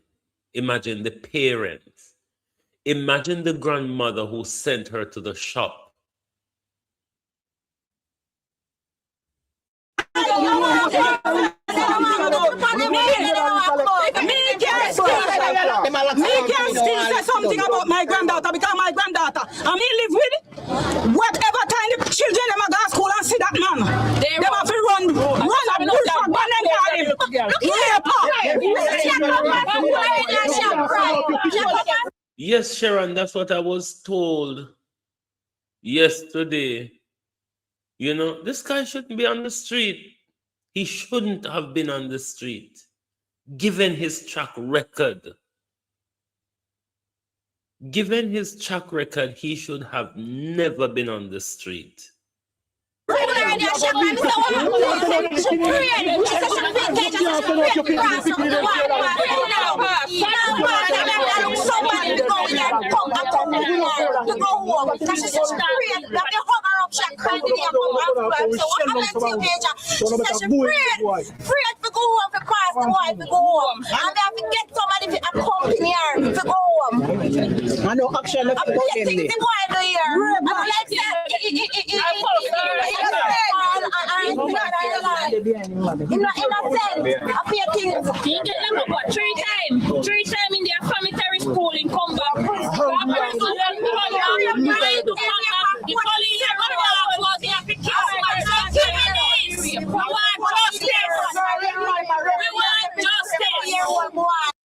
Imagine the parents. Imagine the grandmother who sent her to the shop. Me can still say something about my granddaughter because my granddaughter, and me live with whatever time the children them go to school and see that man. They have to run a bull for gun and call him. Yes, Sharon, that's what I was told yesterday. You know, this guy shouldn't be on the street. He shouldn't have been on the street, given his track record. Given his track record, he should have never been on the street. Three times in the affirmatory school in Combat.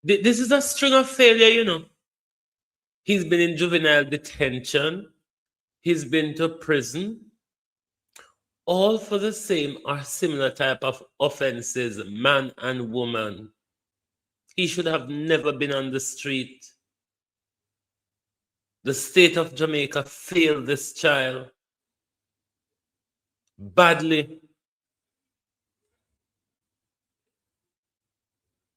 This is a string of failure, you know. He's been in juvenile detention. He's been to prison. All for the same or similar type of offenses, man and woman. He should have never been on the street. The state of Jamaica failed this child badly.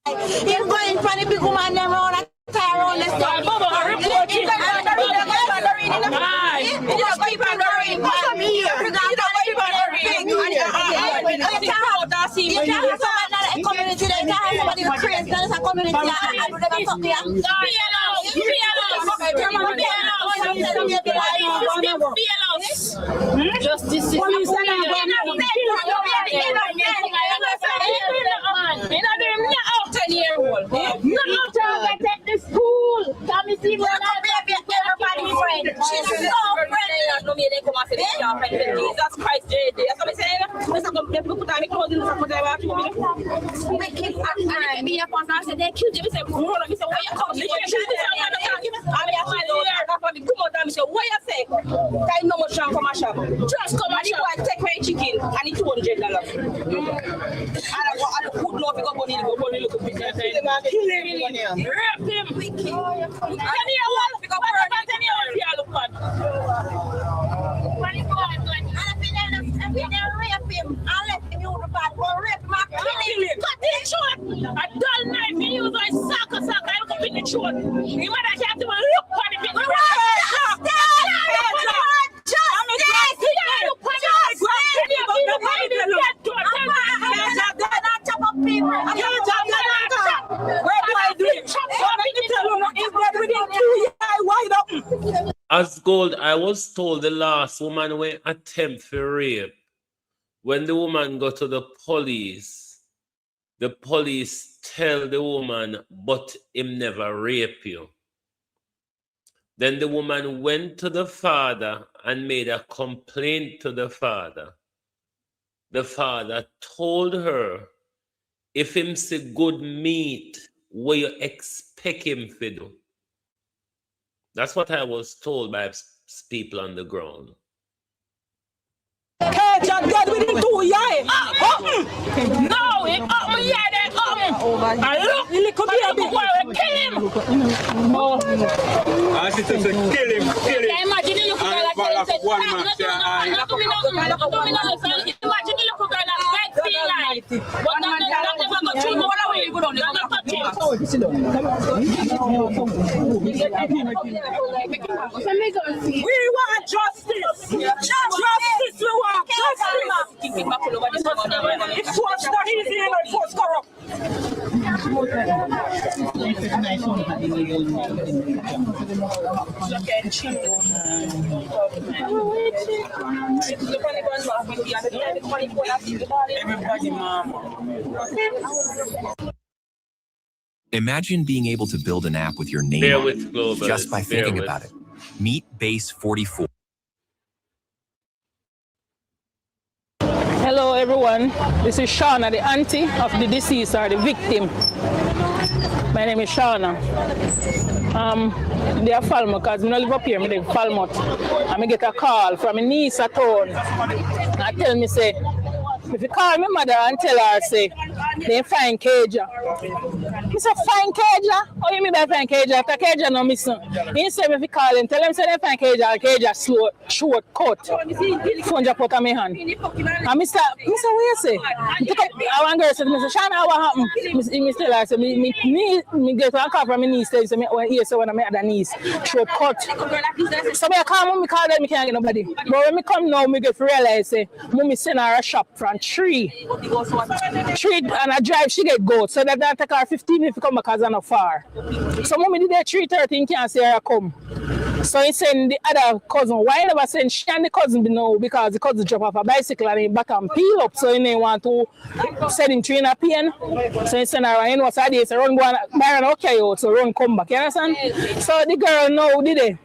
He's going for the big woman them around and tie around the stuff. Justice is Jesus Christ, JD. That's what I'm saying. Let's go put on the clothes in the front of the they killed him. He said, where you come? What you say? I know much from my shop. Just come and I take my chicken and it's $200. I don't put love because money look at me. Kill him. Rape him. Can you walk because a dull knife and use my sock. I look up in the throat. You might have to look on the big Gold, I was told the last woman went attempt for rape. When the woman got to the police tell the woman, but him never rape you. Then the woman went to the father and made a complaint to the father. The father told her, if him say good meat, what you expect him to do? That's what I was told by people on the ground. Hey, John, God, we didn't do yeah. No, it up me yeah, they up me. I look, He could be a bit. kill him. I said, kill him. Yeah, imagine the little girl that said, imagine the little girl that fight feel like, but not never go through no way, not touch him. We want justice. Justice, we want justice. It was not easy, and it was corrupt. Imagine being able to build an app with your name Bear on with it Global. just by thinking about it. Meet Base 44. Hello everyone, this is Shauna, the auntie of the deceased or the victim. My name is Shauna. They are Falmouth because I don't live up here, I live in Falmouth. And I get a call from my niece at home. And tell me, say, if you call my mother and tell her, say, they find Caja. I say, find Caja? Oh, you mean by find Caja? After Caja, no, miss. He said, if you call him, tell him, say, they find Caja, Caja short cut. Phone just put on my hand. And Mr. What you say? I want girl said, Mr. Shana, what happened? Mr. I said, me get one call from my niece, say, when I met the niece, short cut. So I call me call them, I can't get nobody. But when I come now, I get to realize, say, mommy send her a shop from 3 and I drive, she get goat. So that take her 15 minutes to come because I'm not far. So mommy did that 3:30, can't see her come. So he send the other cousin. Why I never send Shani cousin no, because the cousin drop off a bicycle and he back and peel up. So he didn't want to send him 3 in a pain. So he send her in what's idea. So run go and buy an okay, so run come back. You understand? So the girl now did it.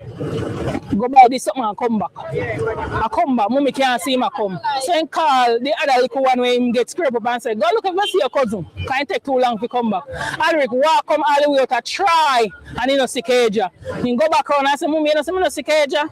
Go buy this something and come back. I come back, mommy can't see him come. So he call the other little one when he gets scraped up and said, go look if you see your cousin. Can't take too long to come back. Alric walk come all the way out to try and he no see Caja. He go back around and say, mommy, you know, me no see Caja.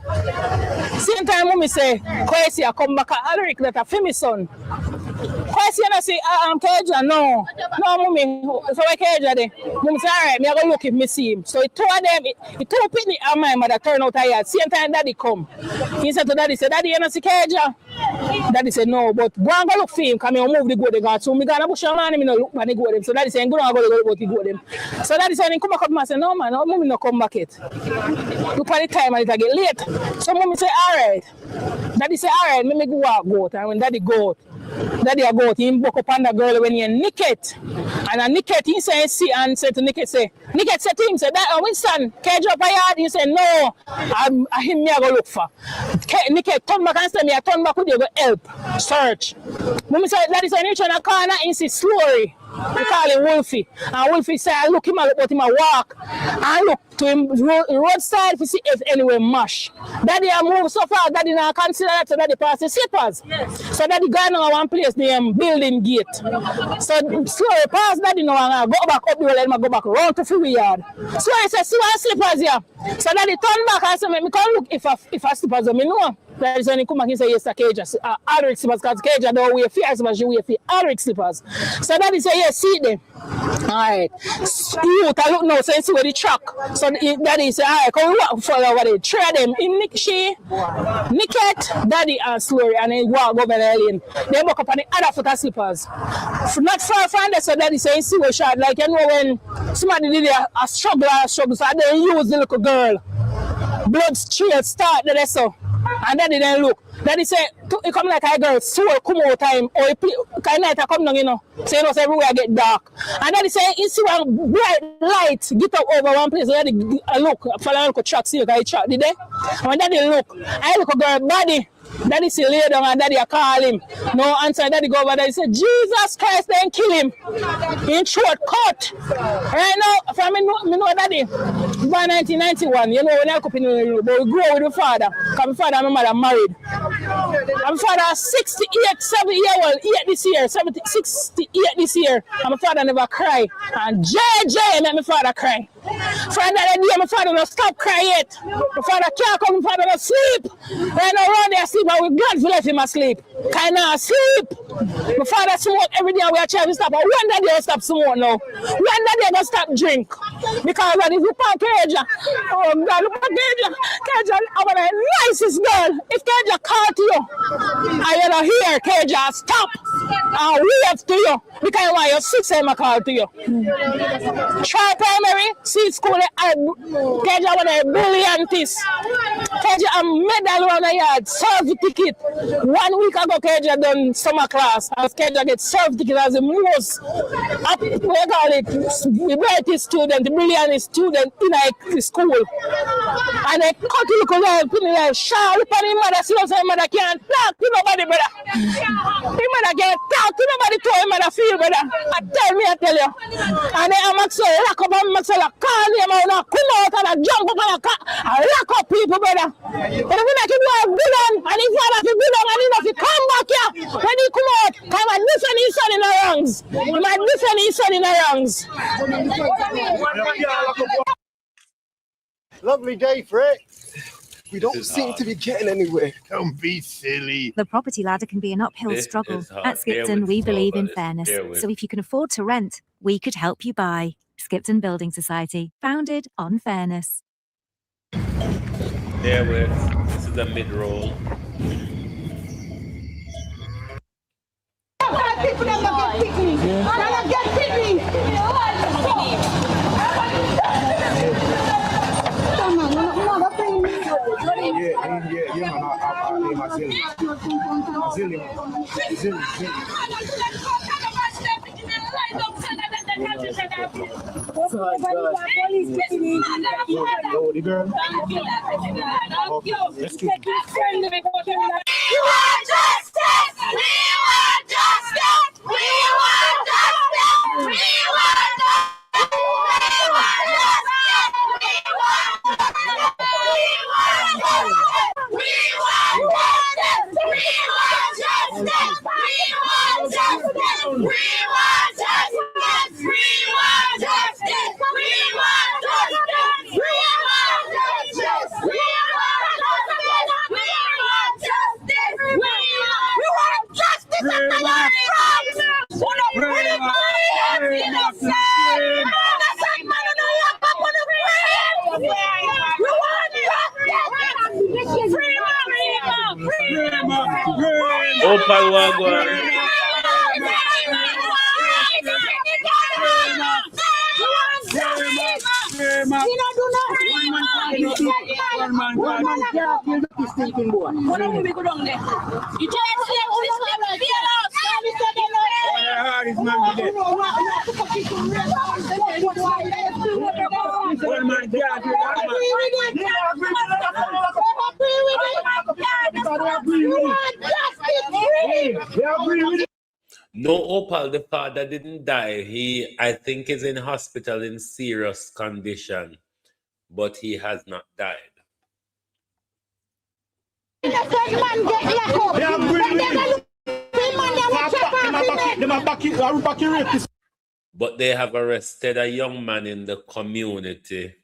Same time mommy say, Kwesi, I come back at Alric that a family son. Kwesi, you know, say, Caja, no. No, mommy, so why Caja there? Mommy say, all right, me I go look if me see him. So he told them, he told Pitney and my mother turn out tired. Same time daddy come. He said to daddy, say, daddy, you know, see Caja? Daddy said, no, but go and go look for him, because I move the go they got. So me gonna push on and me no look when they go them. So daddy said, go and go the go them. So daddy said, come back up and say, no man, no, mommy no come back yet. Look at the time and it get late. So mommy say, all right. Daddy say, all right, me go walk goat. And when daddy go out, daddy a go out, he buck up on the girl when he naked. And a naked, he say, see, and said to naked, say, naked said to him, say, that Winston, Cage up a yard. He said, no, I him me I go look for. Naked turn back and say, me I turn back with you go help, search. Mommy said, daddy said, reach on a corner, he see slurry. We call him Wolfie. And Wolfie say, I look him at him a walk. I look to him roadside to see if anywhere mush. Daddy I move so far, daddy now consider that, so daddy pass the slippers. Yes. So daddy gone on one place named Building Gate. So slowly pass daddy now and go back up the road and go back round to the yard. So I said, see what slippers here. So daddy turn back and say, me come look if I slippers on me know. That is when he come back and say, yes, Caja. Alric slippers, because Caja don't wear fear slippers, she wear Alric slippers. So daddy say, yes, see them. Alright. You I look now, so you see where the track. So daddy say, alright, come walk further over there. Try them. Him she, Nicket, daddy and Slurry, and then walk over the lane. They walk up on the other foot of slippers. Not far from there, so daddy say, you see where shot. Like, you know, when somebody did a struggle, so they use the little girl. Blood straight start there, so. And daddy then look. Daddy say, it come like a girl, soul come out time, or kind night I come down, you know. So you know, so everywhere get dark. And Daddy say, you see one bright light, get up over one place, Daddy look, follow Uncle Chuck, see you guys Chuck, did they? And when Daddy look, I look a girl body. Daddy see lay down and Daddy I call him. No answer, Daddy go over there, he say, Jesus Christ, then kill him. In short cut. Right now, from me know Daddy, by 1991, you know, when I come in, but we grow with my father. Because my father and my mother married. And my father 68, 70 years old, 8 this year, 68 this year. And my father never cry. And JJ made my father cry. From that day, my father don't stop crying yet. My father can't come, my father don't sleep. Right now, around there sleep, but we're glad for let him asleep. Kind of sleep. My father smoke every day, we are trying to stop. But when that day will stop smoke now? When that day will stop drink? Because when you look at Keja, oh God, look at Keja. Keja, I'm the nicest girl. If Keja call to you, I don't hear Keja stop and wave to you. Because I want your sister to call to you. Try primary, see school, Keja one of the brilliantest. Keja a medal on the yard, serve ticket. 1 week ago, Keja done summer class. As Keja get serve ticket as the most, we call it, the brightest student, the brilliantest student in the school. And they cut the little girl, put me like, shout, look at his mother, see how mother can't talk to nobody, brother. His mother can't talk to nobody, to his mother feel, brother. I tell you. And then I'm actually lock up and Maxwell, call him out, come out and jump up and lock up people, brother. But if we make him do a good one, and if you have to do that, and if you come back here, when he come out, come and listen his son in the wrongs. You might listen his son in the wrongs. Lovely day, Frick. We don't seem to be getting anywhere. Don't be silly. The property ladder can be an uphill struggle. At Skipton, we believe in fairness. So if you can afford to rent, we could help you buy. Skipton Building Society, founded on fairness. There this is a mid-roll. Opal Wagwan. No, Opal, the father didn't die. He, I think, is in hospital in serious condition, but he has not died. But they have arrested a young man in the community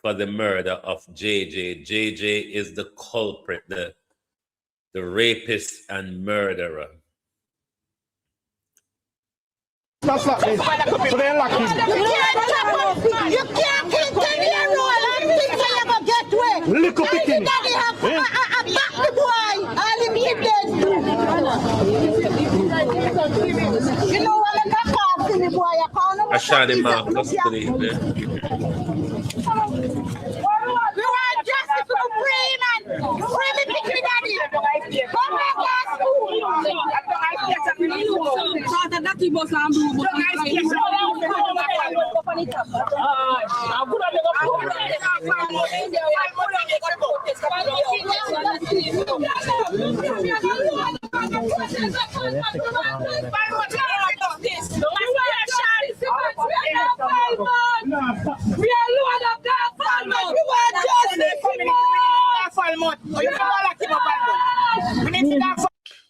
for the murder of JJ. JJ is the culprit, the rapist and murderer. That's not this. So they're lucky. You can't continue rolling things that you get away. Look up it in. Daddy have a back the boy. All him kidnapped. You know what I got past in the boy? I can't know. Shani Mark, custody. We want justice for free, man. Free me, pick me, daddy.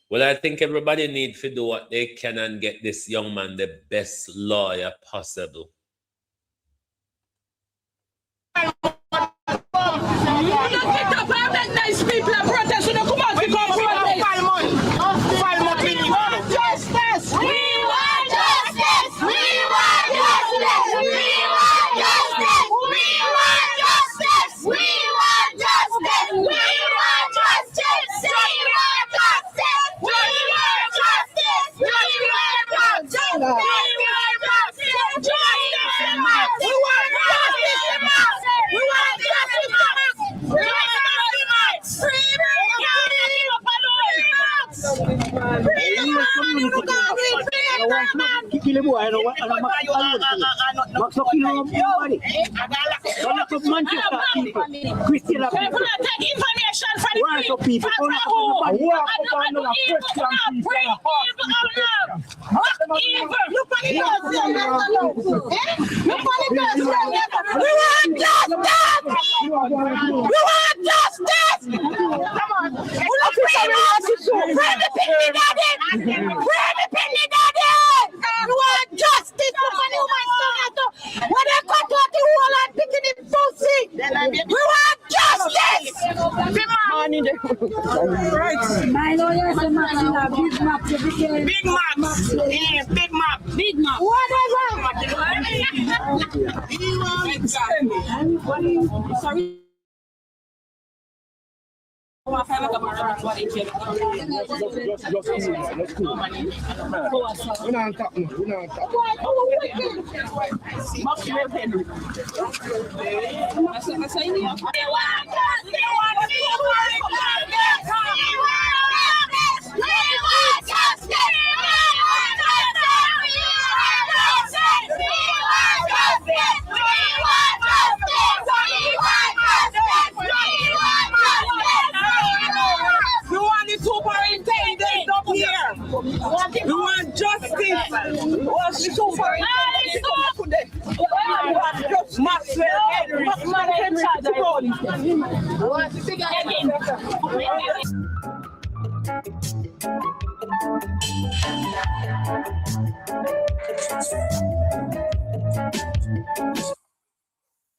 Well, I think everybody needs to do what they can and get this young man the best lawyer possible. Nice people are protesting. Come on, we want justice. We want justice. We want justice. We want justice. We want justice. We want justice. We want justice. We want justice. We want justice. We want justice. We want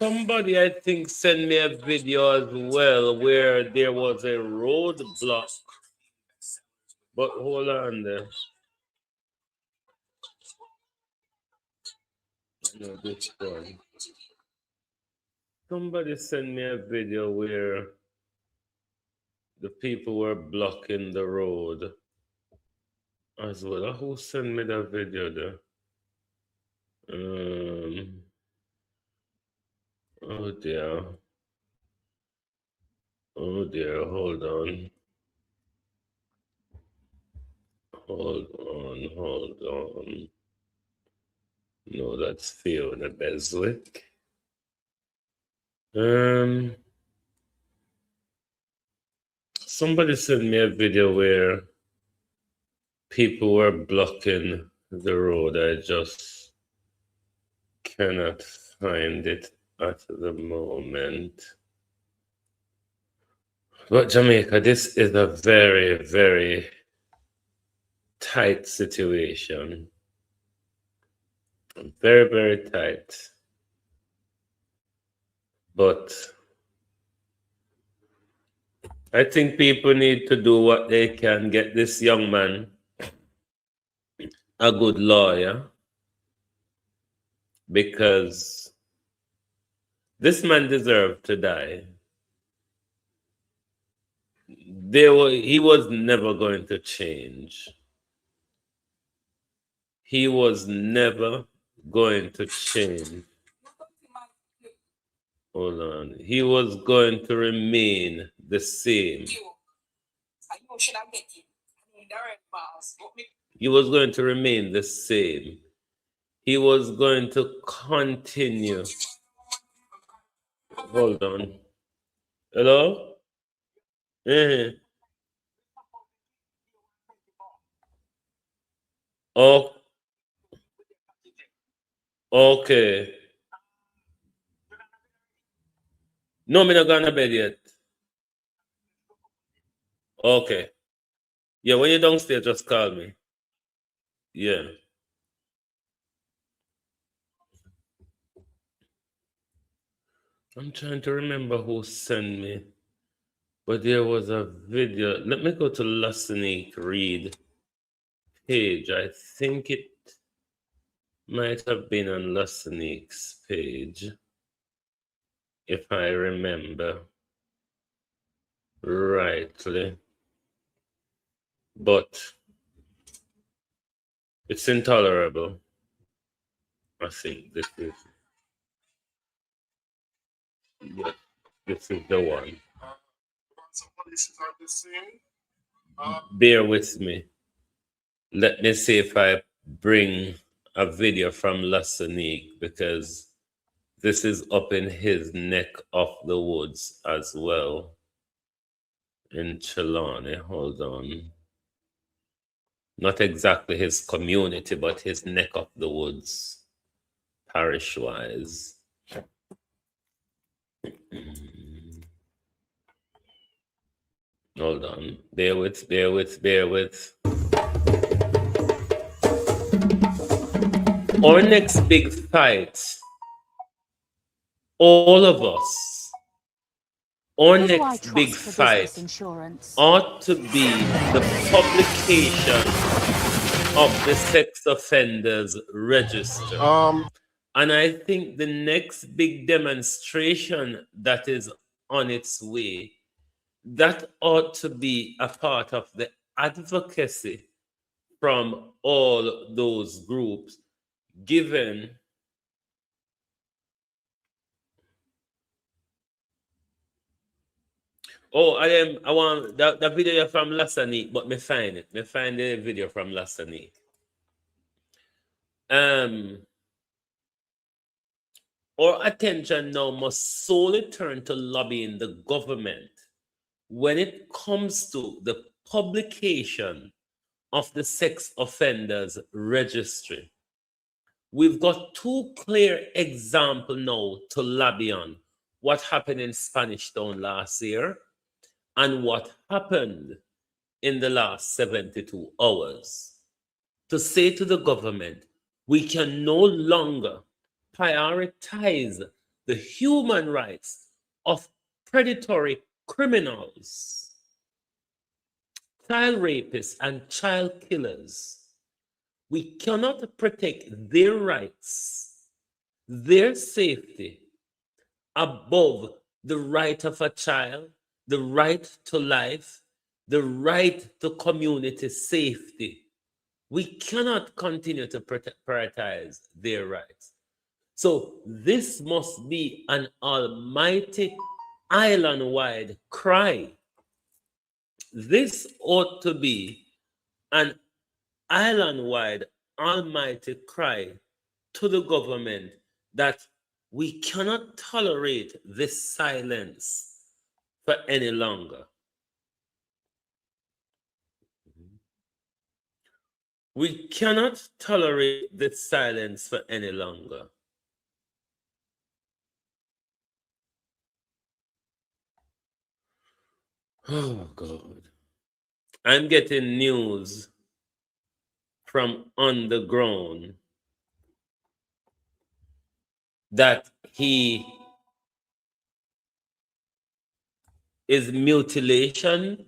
Somebody, I think, sent me a video as well where there was a roadblock. But hold on there. No, this one. Somebody sent me a video where the people were blocking the road as well. Who sent me that video there? Oh dear. Oh dear, hold on. Hold on. No, that's Fiona Beswick. Somebody sent me a video where people were blocking the road. I just cannot find it at the moment. But Jamaica, this is a very, very tight situation. Very, very tight. But I think people need to do what they can, get this young man a good lawyer, because this man deserved to die. He was never going to change. He was never going to change. Hold on. He was going to remain the same. He was going to remain the same. He was going to continue. Hold on. Hello? Oh, okay. No, I'm not going to bed yet. Okay. Yeah, when you're downstairs, just call me. Yeah. I'm trying to remember who sent me, but there was a video. Let me go to Lasanique Read page. I think it might have been on Lasanique's page, if I remember rightly. But it's intolerable. I think this is. Yeah, this is the one. Bear with me. Let me see if I bring a video from Lasanique, because this is up in his neck of the woods as well. In Trelawney, hold on. Not exactly his community, but his neck of the woods, parish-wise. Hold on. Bear with. Our next big fight, all of us, our next big fight ought to be the publication of the sex offenders register. And I think the next big demonstration that is on its way, that ought to be a part of the advocacy from all those groups, given I want the video from Lasanique, but me find it. Me find the video from Lasanique. Our attention now must solely turn to lobbying the government when it comes to the publication of the sex offenders registry. We've got two clear examples now to lobby on. What happened in Spanish Town last year and what happened in the last 72 hours. To say to the government, we can no longer prioritize the human rights of predatory criminals, child rapists, and child killers. We cannot protect their rights, their safety, above the right of a child, the right to life, the right to community safety. We cannot continue to prioritize their rights. So this must be an almighty island-wide cry. This ought to be an island-wide almighty cry to the government that we cannot tolerate this silence for any longer. We cannot tolerate this silence for any longer. Oh, God. I'm getting news from on the ground that is mutilation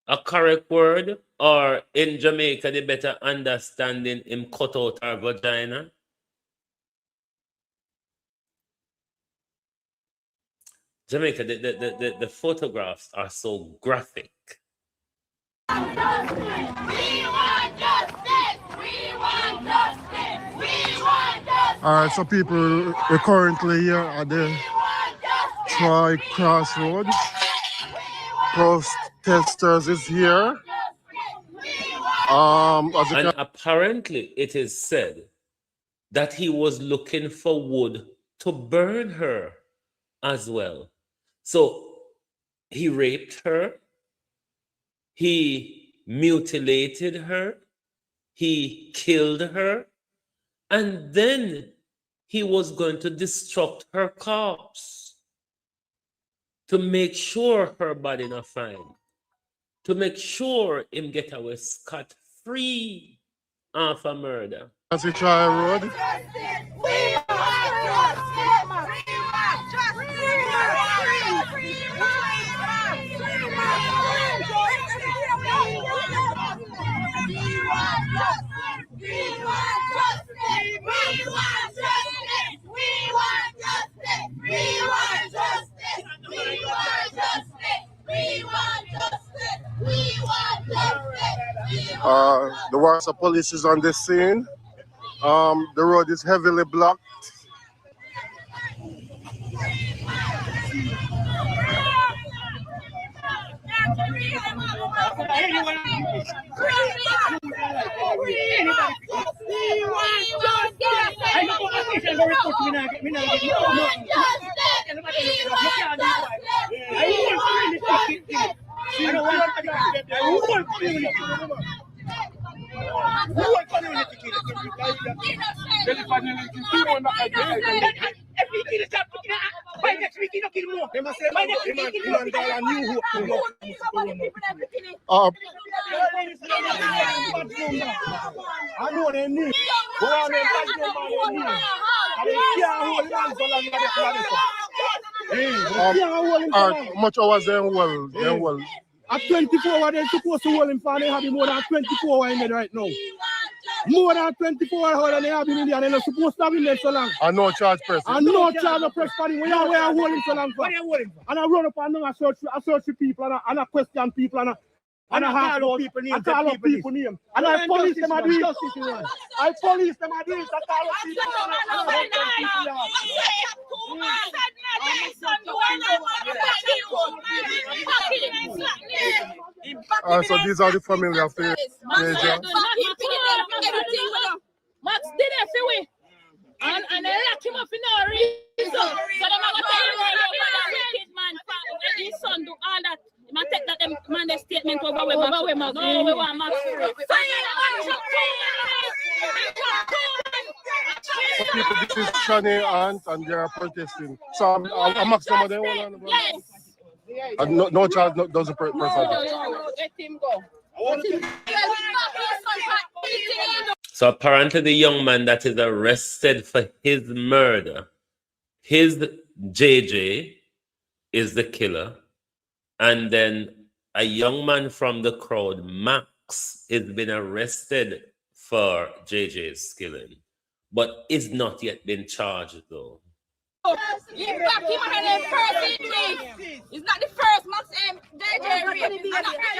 a correct word, or in Jamaica the better understanding him cut out our vagina? Jamaica, the photographs are so graphic. We want justice! We want justice! We want justice! All right, so people, we're currently here at the Troy Crossroad. Protesters is here. And apparently it is said that he was looking for wood to burn her as well. So he raped her, he mutilated her, he killed her, and then he was going to destruct her corpse to make sure her body not fine, to make sure him get away scot-free of a murder. That's a Tyrewood. The Warsaw police is on the scene. The road is heavily blocked. Much hours then well. At 24 they're supposed to hold him for, they have him more than 24 in there right now. More than 24 hours and they have him in there and they're not supposed to have him there so long. And no charge press. And no charge of press for him. Where are holding so long for? And I run up and I search for people and I question people and I call people names. I call up people names. And I police them at this. I police them at this. I call up people. So these are the family of the Max did it for we. And they lock him up for no reason. So they're going to tell him man, his son do all that. I take that them man the statement over with Max. No, we want Max. So people, this is Shani and they are protesting. So I'm Max some of them. Yes. No charge, doesn't press. Let him go. So apparently the young man that is arrested for his murder, his JJ is the killer. And then a young man from the crowd, Max, has been arrested for JJ's killing, but is not yet been charged though. It's not the first Max JJ rape. It's not the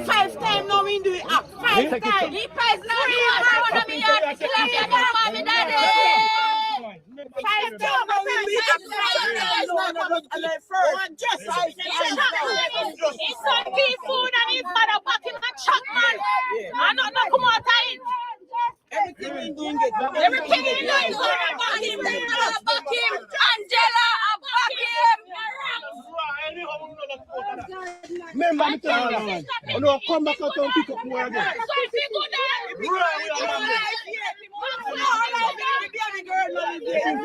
Five times now we do it up. 5 times. He pays now. 5 times now we do it up. His son give food and his mother back him and chuck man. I don't know come out time. Everything we doing it. Everything he doing is back him. Back him. Angela, back him. Remember me tell you, man. Oh no, come back out and pick up more again. We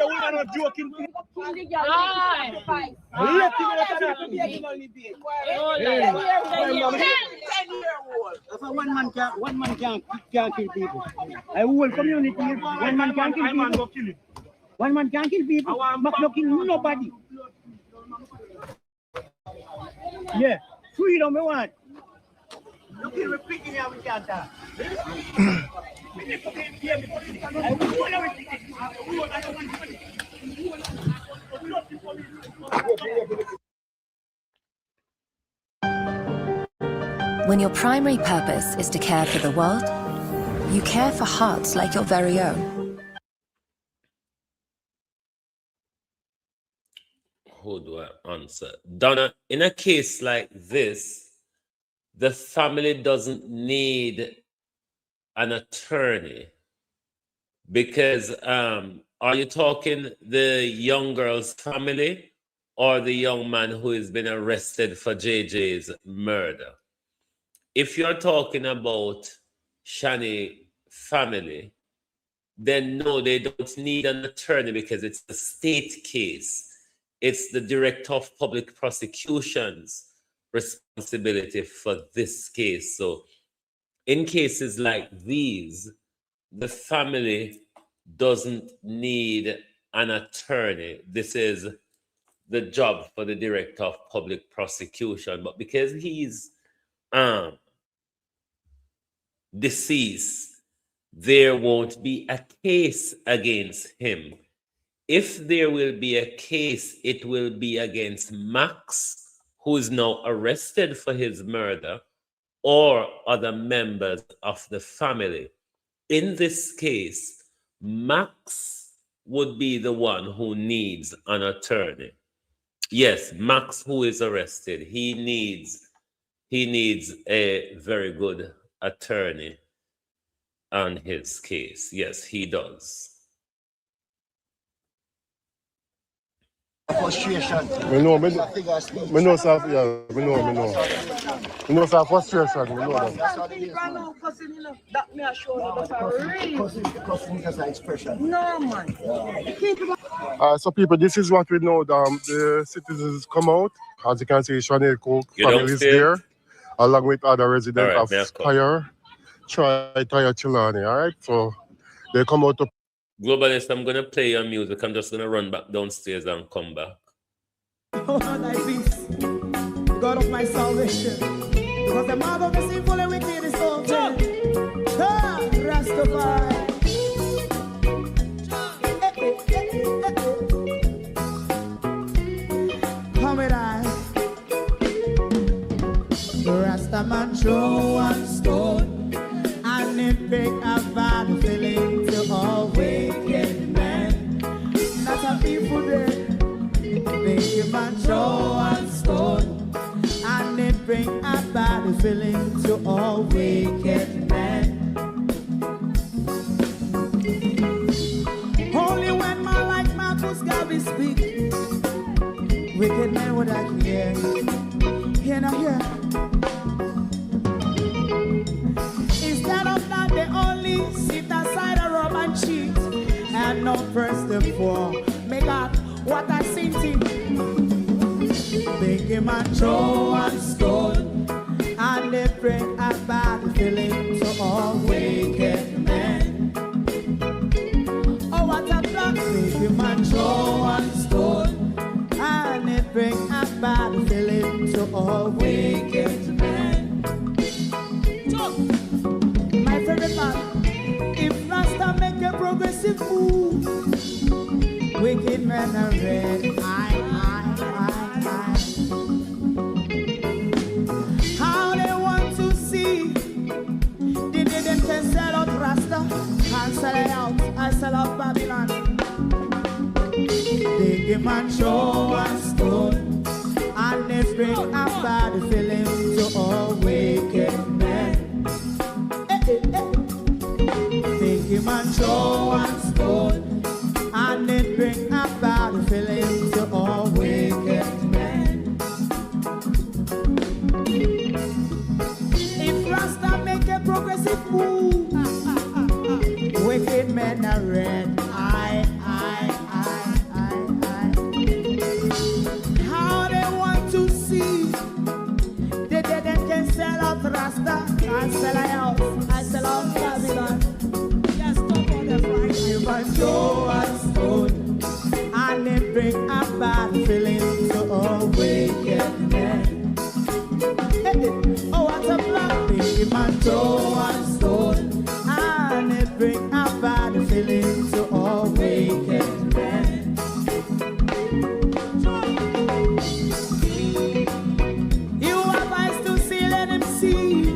are not joking. Let him out of that. One man can't kill people. A whole community, one man can't kill people. One man can't kill people. But not kill nobody. Yeah, freedom we want. Look at repeating how we can't talk. When your primary purpose is to care for the world, you care for hearts like your very own. Who do I answer? Donna, in a case like this, the family doesn't need an attorney because are you talking the young girl's family or the young man who has been arrested for JJ's murder? If you're talking about Shani family, then no, they don't need an attorney because it's a state case. It's the Director of Public Prosecution's responsibility for this case. So in cases like these, the family doesn't need an attorney. This is the job for the Director of Public Prosecution. But because he's deceased, there won't be a case against him. If there will be a case, it will be against Max, who is now arrested for his murder, or other members of the family. In this case, Max would be the one who needs an attorney. Yes, Max, who is arrested, he needs a very good attorney on his case. Yes, he does. Frustration. We know, sir. Yeah, we know. We know, sir. Frustration. We know that. That's what it is, man. That me assure you, that's a real. Cussing is just an expression. No, man. So people, this is what we know. The citizens come out. As you can see, Shani Cook family is there, along with other residents of Tyre, Chilani. All right, so they come out to. Globalist, I'm going to play your music. I'm just going to run back downstairs and come back. Oh, thy peace, God of my salvation. Because the mouth of the sinful and wicked is open. Rastafari. Come with I. Rastaman throw one stone and it pick a bad feeling to all wicked men. That's a people there. Make a man throw one stone and it bring a bad feeling to all wicked men. Only when man like Marcus Garvey speak, wicked men would I hear. Hear now hear. Instead of that, they only sit aside and rub and cheat and not press the floor. Make God what I seen him. Make him a throw and stone and they bring a bad feeling to all wicked men. Oh, what a block. Make him a throw and stone and they bring a bad feeling to all wicked men. My favorite part, if Rasta make a progressive move, wicked men are red. How they want to see, they didn't sell out Rasta and sell it out, I sell out Babylon. They give man show and stone and they bring a bad feeling to all wicked men. They give man show and stone and they bring a bad feeling to all wicked men. If Rasta make a progressive move, wicked men are red. How they want to see, they can sell out Rasta and sell out, I sell out Babylon. Yes, stop on the Friday. You must show and stone and they bring a bad feeling to all wicked men. Oh, what a black baby man, show and stone and they bring a bad feeling to all wicked men. You have eyes to see, let him see.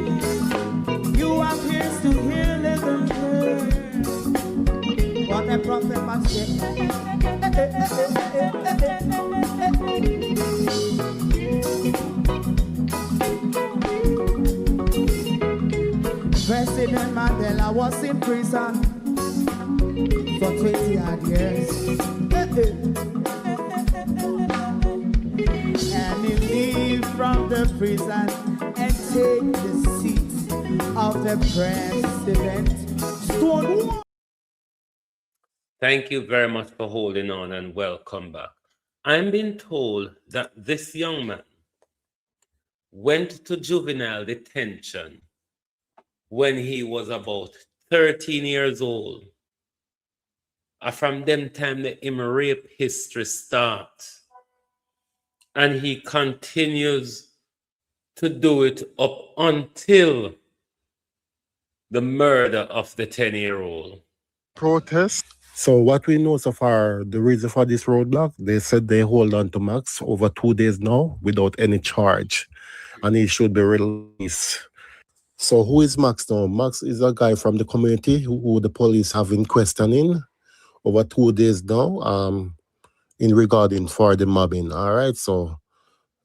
President Mandela was in prison for 20 odd years. And he leave from the prison and take the seat of the president. Stonewall. Thank you very much for holding on and welcome back. I'm being told that this young man went to juvenile detention when he was about 13 years old. And from them time the rape history starts. And he continues to do it up until the murder of the 10-year-old. Protest. So what we know so far, the reason for this roadblock, they said they hold on to Max over 2 days now without any charge. And he should be released. So who is Max now? Max is a guy from the community who the police have been questioning over 2 days now in regarding for the mobbing. All right, so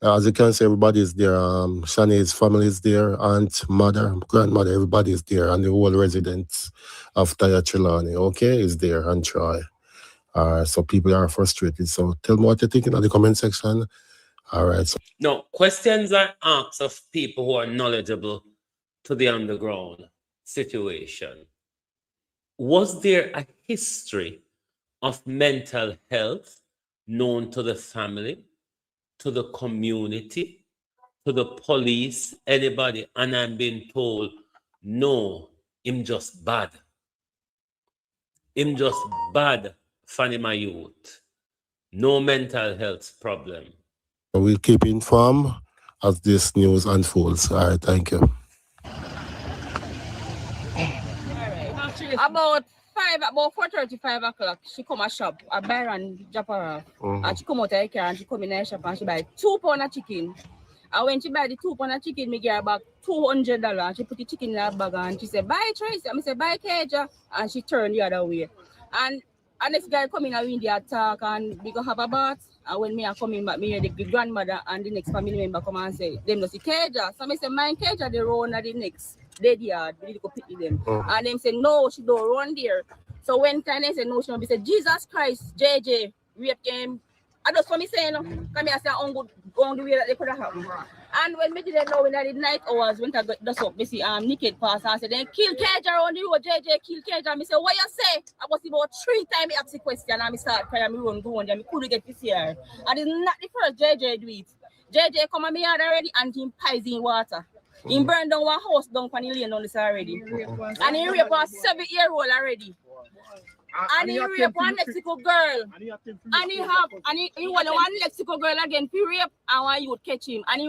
as you can see, everybody is there. Shani's family is there, aunt, mother, grandmother, everybody is there, and the whole residents of Tyrewood, okay, is there, and Troy. So people are frustrated. So tell me what you're thinking in the comment section. All right. So. No, questions are asked of people who are knowledgeable to the underground situation. Was there a history of mental health known to the family, to the community, to the police, anybody? And I'm being told, no, him just bad. Him just bad, funny my youth. No mental health problem. We'll keep informed as this news unfolds. All right, thank you. About 4:35 o'clock, she come a shop, a buyer and drop her off. And she come out of her car and she come in her shop and she buy 2 pounds of chicken. And when she buy the 2 pounds of chicken, me give her back $200. And she put the chicken in her bag and she said, buy Tracy. And I said, buy Keja. And she turned the other way. And next guy come in and we attack and we go have a bath. And when me are coming back, me hear the grandmother and the next family member come and say, them no see Keja. So I say, mine Keja, they run at the next dead yard. We need to go pick them. And them say, no, she don't run there. So when time they say, no, she don't be say, Jesus Christ, JJ, rape game. I just for me saying, no, come here, say, on the way that they could have happened. And when me didn't know in the night hours, when I got the up, me see naked pass and say, then kill Keja on the road, JJ, kill Keja. Me say, what you say? I was about 3 times ask the question and I start crying, me run go on there, me couldn't get this here. And it's not the first JJ do it. JJ come on me yard already and he pies in water. He burned down one house down on the lane on this already. And he raped a 7-year-old already. And he raped one Mexico girl. And he want one Mexico girl again. He rape and one youth catch him. And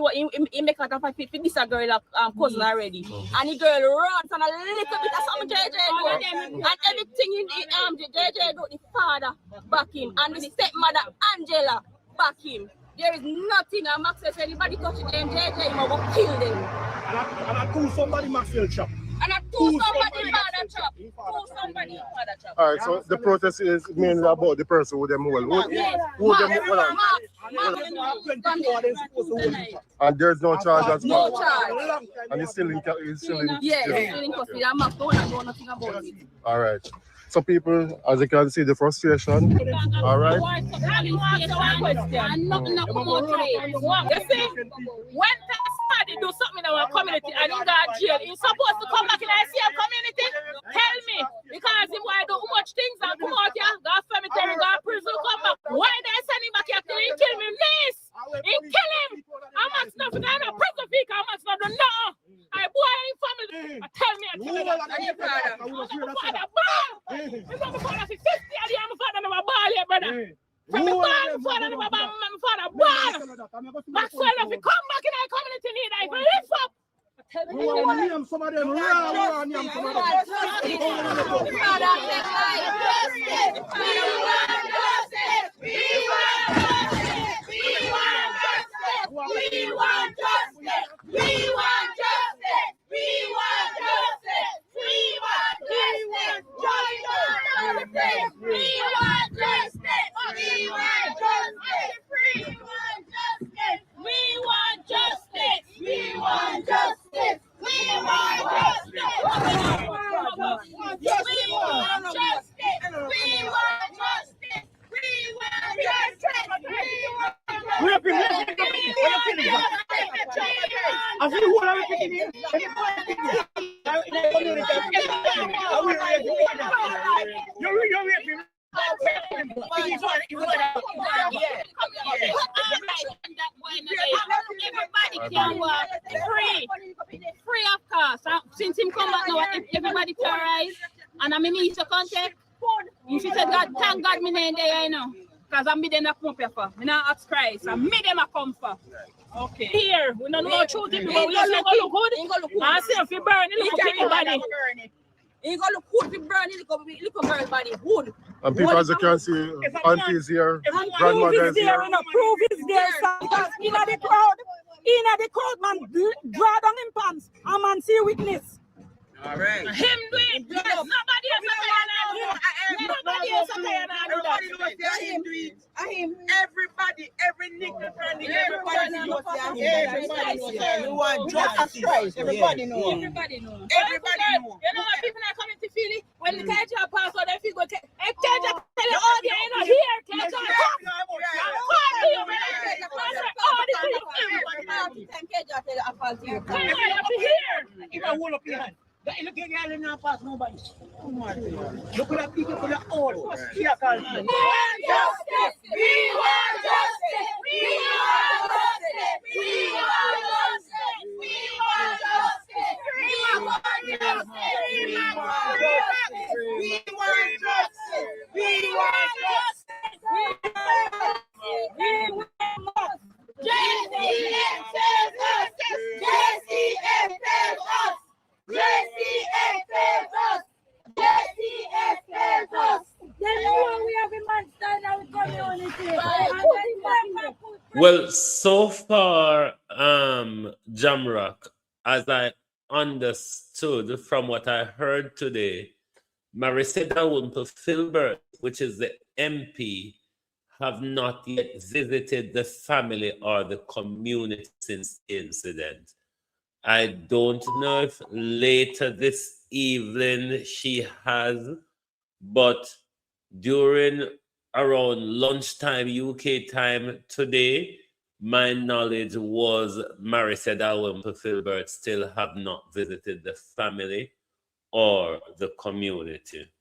he make out of a fit this girl cousin already. And the girl runs and a little bit of some JJ do. And everything in the JJ do, the father back him. And the stepmother Angela back him. There is nothing a Max says anybody touching them JJ, he will kill them. And I call somebody Maxwell chop. And I told somebody father chop. All right, so the protest is mainly about the person who them hold. Who them hold? And there's no charge as well. No charge. And he's still in Yeah, he's still in custody. I'm not doing nothing about it. All right. So people, as you can see, the frustration. All right. Somebody do something in our community and he got jail. He's supposed to come back in the same community. Tell me, because he why do much things and come out here, go cemetery, go prison, come back. Why they send him back here till he kill me? Miss, he kill him. How much nothing? I know prison fee. How much nothing? No. I boy in family. Tell me, I'm your father. He's not the father. 50 and I'm a father. I'm a ball here, brother. From the father, my father, Maxwell, if you come back in our community, need I lift up. Some of them We want Everybody can work free of cost. Since him come back now, everybody terrorize, and I'm in Easter contact. If you said God, thank God, me name there, you know, because I'm me them a come here for. Me not ask Christ, and me them a come for. Okay. Here, we don't know how truth it, but we just look good. I see if you burn it, look at everybody. You gonna look good if you burn it, look at girl body wood. And people as you can see, aunties here, grandmothers here. Proof is there, because in the crowd, man, draw down him pants, and man see witness. All right. Him do it. Yes. Nobody else Nobody else him do it. Him. Everybody, every nigga friend, everybody knows. Everybody knows. You want justice. Everybody knows. Everybody knows. Everybody knows. You know what people are coming to feel it when the teacher pass or if you go tell teacher tell the audience, you know, here, teacher. If I hold up your hand. Look at y'all not pass nobody. Look at people for the old. Here, Carl. We want justice. We want justice. We want justice. We want justice. We want justice. We want justice. We want justice. We want justice. We want justice. We want JCM says us. JCM says us. JCM fails us! JCM fails us! Then we have a man stand out with community. Well, so far, Jamrock, as I understood from what I heard today, Marissa Filbert, which is the MP, have not yet visited the family or the community since the incident. I don't know if later this evening she has, but during around lunchtime UK time today, my knowledge was Marissa Filbert still have not visited the family or the community.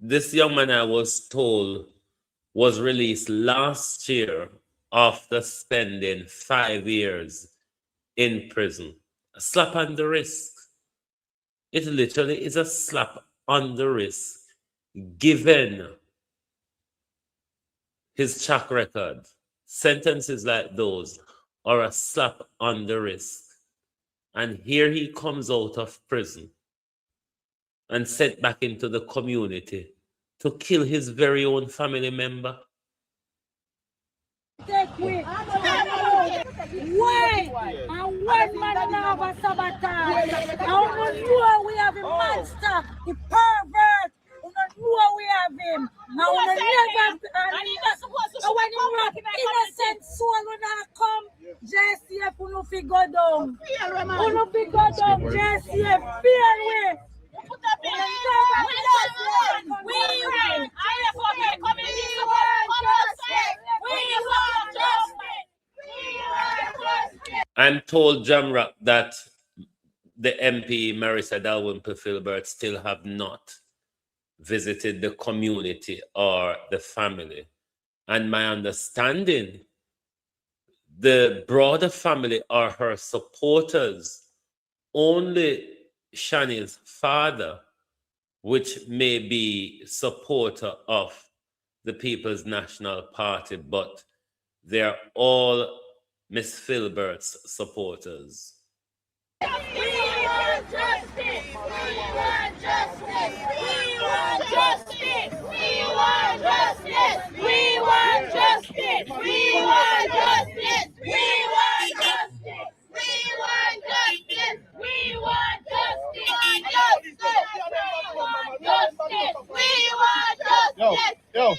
This young man, I was told, was released last year after spending 5 years in prison. A slap on the wrist. It literally is a slap on the wrist, given his track record. Sentences like those are a slap on the wrist. And here he comes out of prison and sent back into the community to kill his very own family member. Why? And one man have a sabotage. And we know we have a monster, the pervert. We know we have him. Now we never. And when you have innocent soul, when I come, JCF, we no fi go down. We no fi go down. JCF, fear way. I'm told, Jamrock, that the MP, Marissa Filbert, still have not visited the community or the family. And my understanding, the broader family are her supporters. Only Shani's father, which may be supporter of the People's National Party, but they're all Miss Filbert's supporters. We want justice! We want justice! We want justice! We want justice! We want justice! We want justice! We want justice! We want justice! We want justice! We want justice! Yo,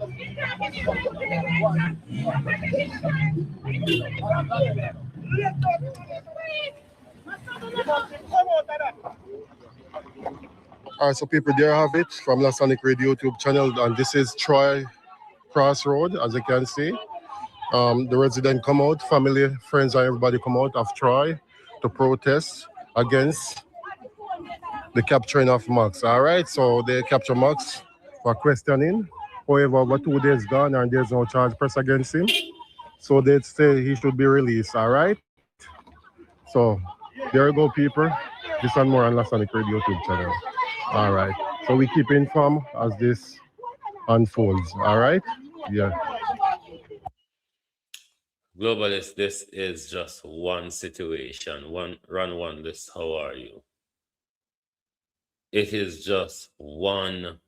All right, so people, there have it from La Sonic Radio YouTube channel, and this is Troy Crossroad, as you can see. The residents come out, family, friends, and everybody come out of Troy to protest against the capturing of Max. All right, so they capture Max for questioning. However, over 2 days gone, and there's no charge pressed against him. So they say he should be released. All right. So there you go, people. This and more on La Sonic Radio YouTube channel. All right. So we keep informed as this unfolds. All right. Yeah. Globalist, this is just one situation. Run this, how are you? It is just one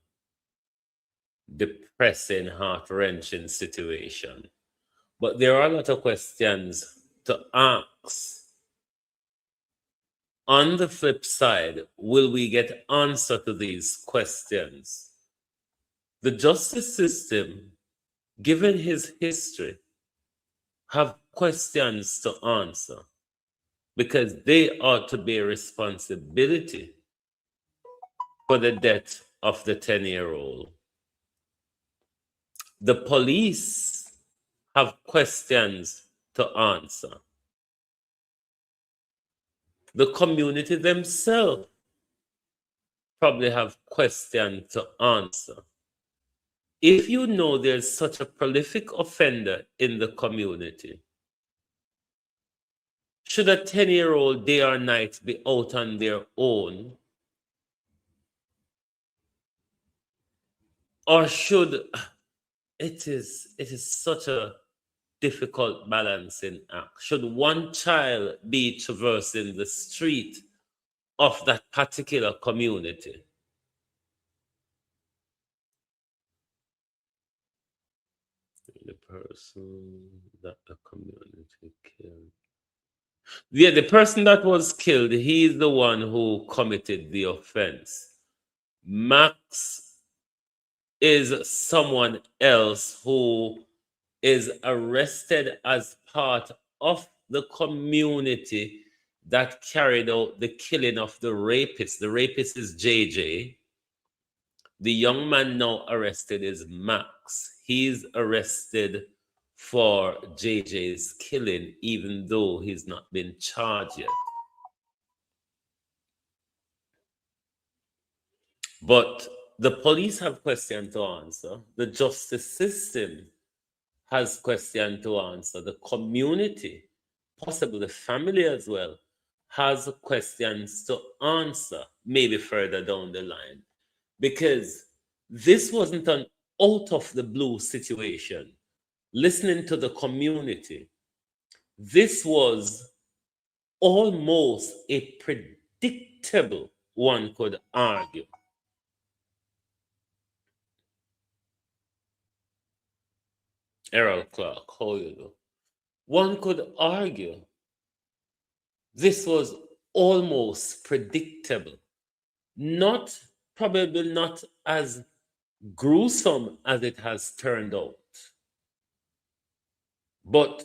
depressing, heart-wrenching situation. But there are a lot of questions to ask. On the flip side, will we get answer to these questions? The justice system, given his history, have questions to answer because they ought to bear responsibility for the death of the 10-year-old. The police have questions to answer. The community themselves probably have questions to answer. If you know there's such a prolific offender in the community, should a 10-year-old day or night be out on their own? Or should, it is such a difficult balancing act. Should one child be traversing the street of that particular community? The person that the community killed. Yeah, the person that was killed, he's the one who committed the offense. Max is someone else who is arrested as part of the community that carried out the killing of the rapist. The rapist is JJ. The young man now arrested is Max. He's arrested for JJ's killing, even though he's not been charged yet. But the police have questions to answer. The justice system has questions to answer. The community, possibly the family as well, has questions to answer, maybe further down the line. Because this wasn't an out of the blue situation. Listening to the community, this was almost a predictable, one could argue. Errol Clark, how you do? One could argue this was almost predictable. Probably not as gruesome as it has turned out. But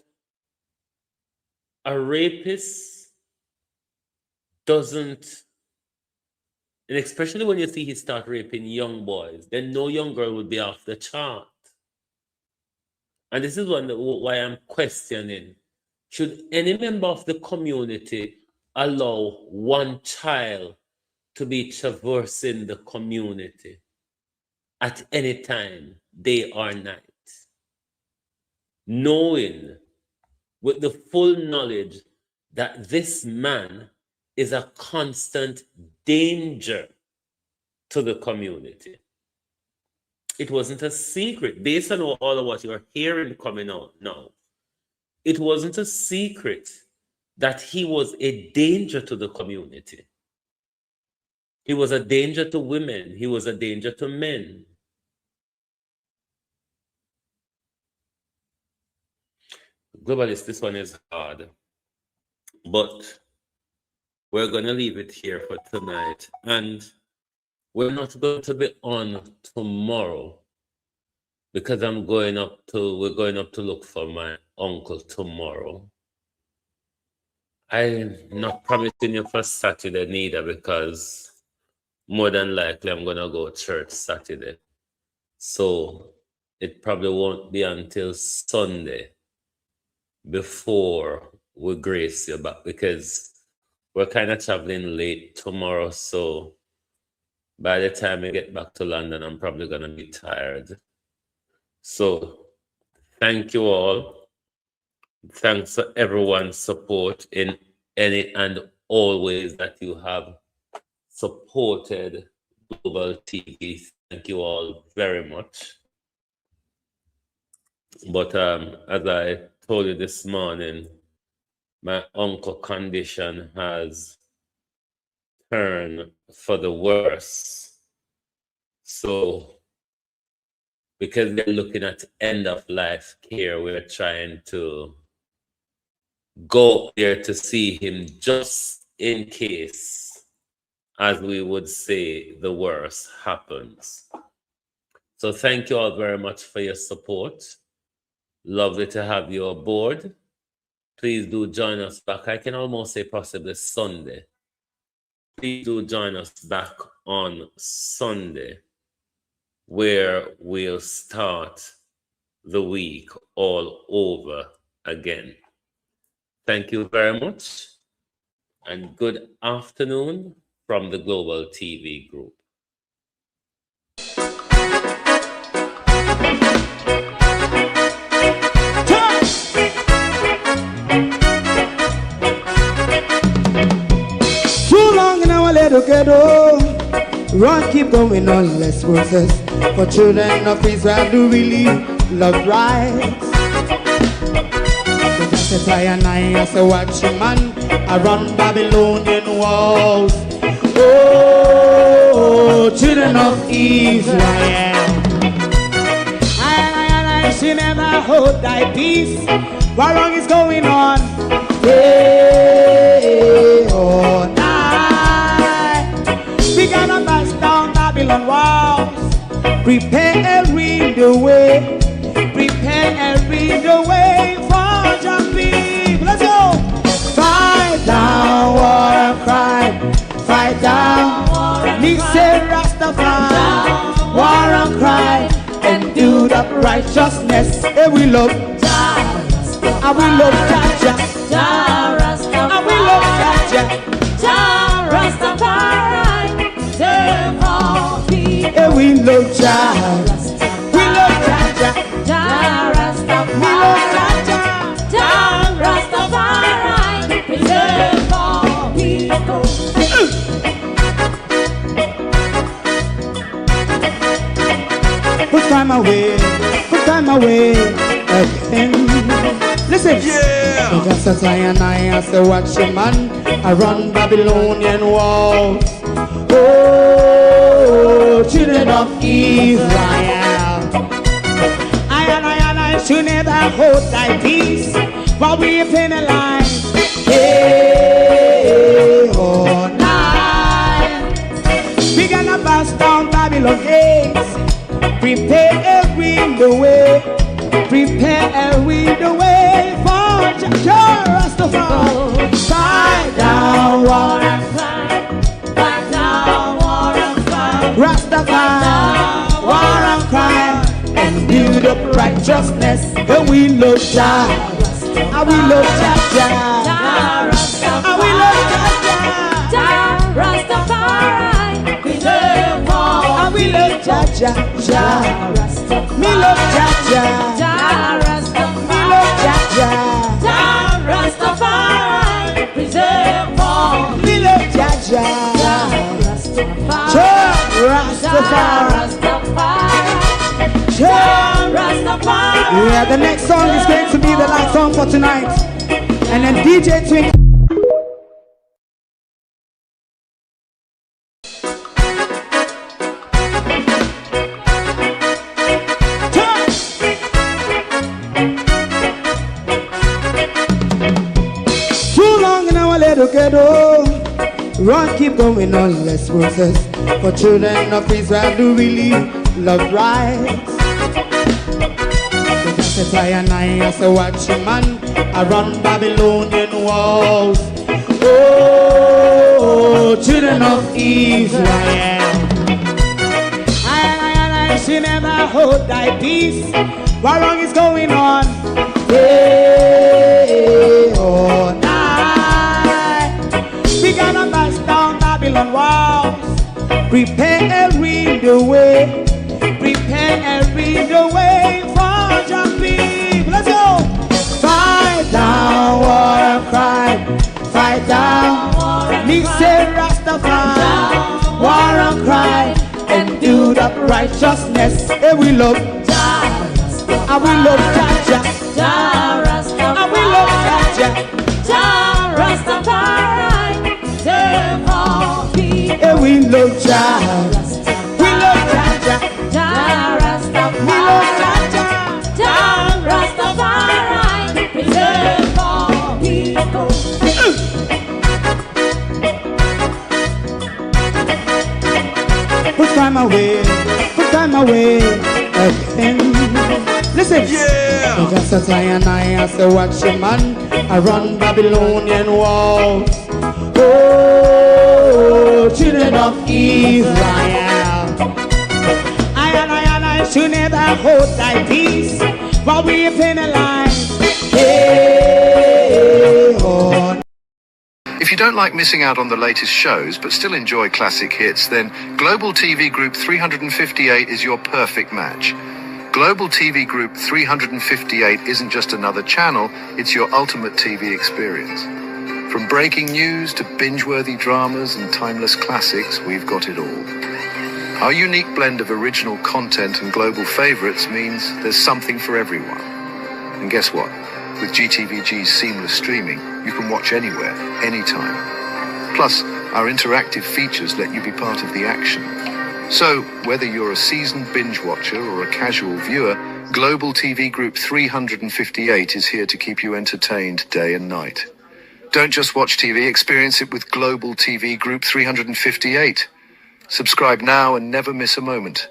a rapist doesn't, and especially when you see he start raping young boys, then no young girl would be off the chart. And this is why I'm questioning, should any member of the community allow one child to be traversing the community at any time, day or night, knowing with the full knowledge that this man is a constant danger to the community? It wasn't a secret, based on all of what you're hearing coming out now. It wasn't a secret that he was a danger to the community. He was a danger to women. He was a danger to men. Globalist, this one is hard. But we're going to leave it here for tonight. And we're not going to be on tomorrow because we're going up to look for my uncle tomorrow. I'm not promising you for Saturday neither, because more than likely I'm gonna go to church Saturday. So it probably won't be until Sunday before we grace you back, because we're kind of traveling late tomorrow. So by the time we get back to London, I'm probably gonna be tired. So thank you all. Thanks for everyone's support in any and all ways that you have supported Global TV. Thank you all very much. But as I told you this morning, my uncle's condition has turned for the worse. So because we're looking at end of life care, we're trying to go there to see him just in case, as we would say, the worst happens. So thank you all very much for your support. Lovely to have you aboard. Please do join us back. I can almost say possibly Sunday. Please do join us back on Sunday, where we'll start the week all over again. Thank you very much, and good afternoon from the Global TV Group. Too long in our little ghetto, run keep going on, less process. For children of Israel do really love rights. So that's why I say watch a man around Babylonian walls. Oh, children of Israel, I should never hold thy peace. What wrong is going on? Hey, oh, night. We gotta bust down Babylon walls. Preparing the way. Preparing the way for your people. Let's go. Fight down, war and crime. Fight down, me say Rastafari. War and crime and do the righteousness. And we love and we love Jaja. And we love Jaja. And we love Jaja. We love Jaja. We love Jaja. Put time away again. Listen, yeah. Just as I say, watch a man around Babylonian walls. Oh, children of Israel, I should never hold thy peace while we penalize. Hey, oh, night. We gonna bust down Babylon gates. Prepare the way. Prepare the way for Rastafari. Fight down, war and crime. Fight down, war and crime. Rastafari, war and crime, and build up righteousness. And we love Jah, and we love Jah, and we love Jah, Rastafari. We love all, and we love Jah, me love Jah, me love Jah, Rastafari. Preserve all, me love Jah, Rastafari. Yeah, the next song is going to be the last song for tonight, and then DJ Twink. Run, keep going on, less process. For children of Israel do really love rights. Zion, I say watch him man, around Babylonian walls. Oh, children of Israel. I should never hold thy peace. What wrong is going on? Hey, oh, night. We gonna bust down Babylon walls. Prepare every the way. Prepare every the way for jumping. Let's go. Fight down, war cry. Fight down. Me say Rastafari. War and cry. And do that righteousness. Hey, we love Jah. And we love Jah. Jah Rastafari. And we love Jah. Jah Rastafari. Save all people. Hey, we love Jah. We love Jah. Jah Rastafari. We love Jah. Jah Rastafari. Save all people. Put time away again. Listen, yeah. Just as Zion, I say watch him man, around Babylonian walls. Oh, children of Israel. I should never hold thy peace, while we penalize. Hey, oh. If you don't like missing out on the latest shows but still enjoy classic hits, then Global TV Group 358 is your perfect match. Global TV Group 358 isn't just another channel, it's your ultimate TV experience. From breaking news to binge-worthy dramas and timeless classics, we've got it all. Our unique blend of original content and global favorites means there's something for everyone. And guess what? With GTVG's seamless streaming, you can watch anywhere, anytime. Plus, our interactive features let you be part of the action. So, whether you're a seasoned binge watcher or a casual viewer, Global TV Group 358 is here to keep you entertained day and night. Don't just watch TV, experience it with Global TV Group 358. Subscribe now and never miss a moment.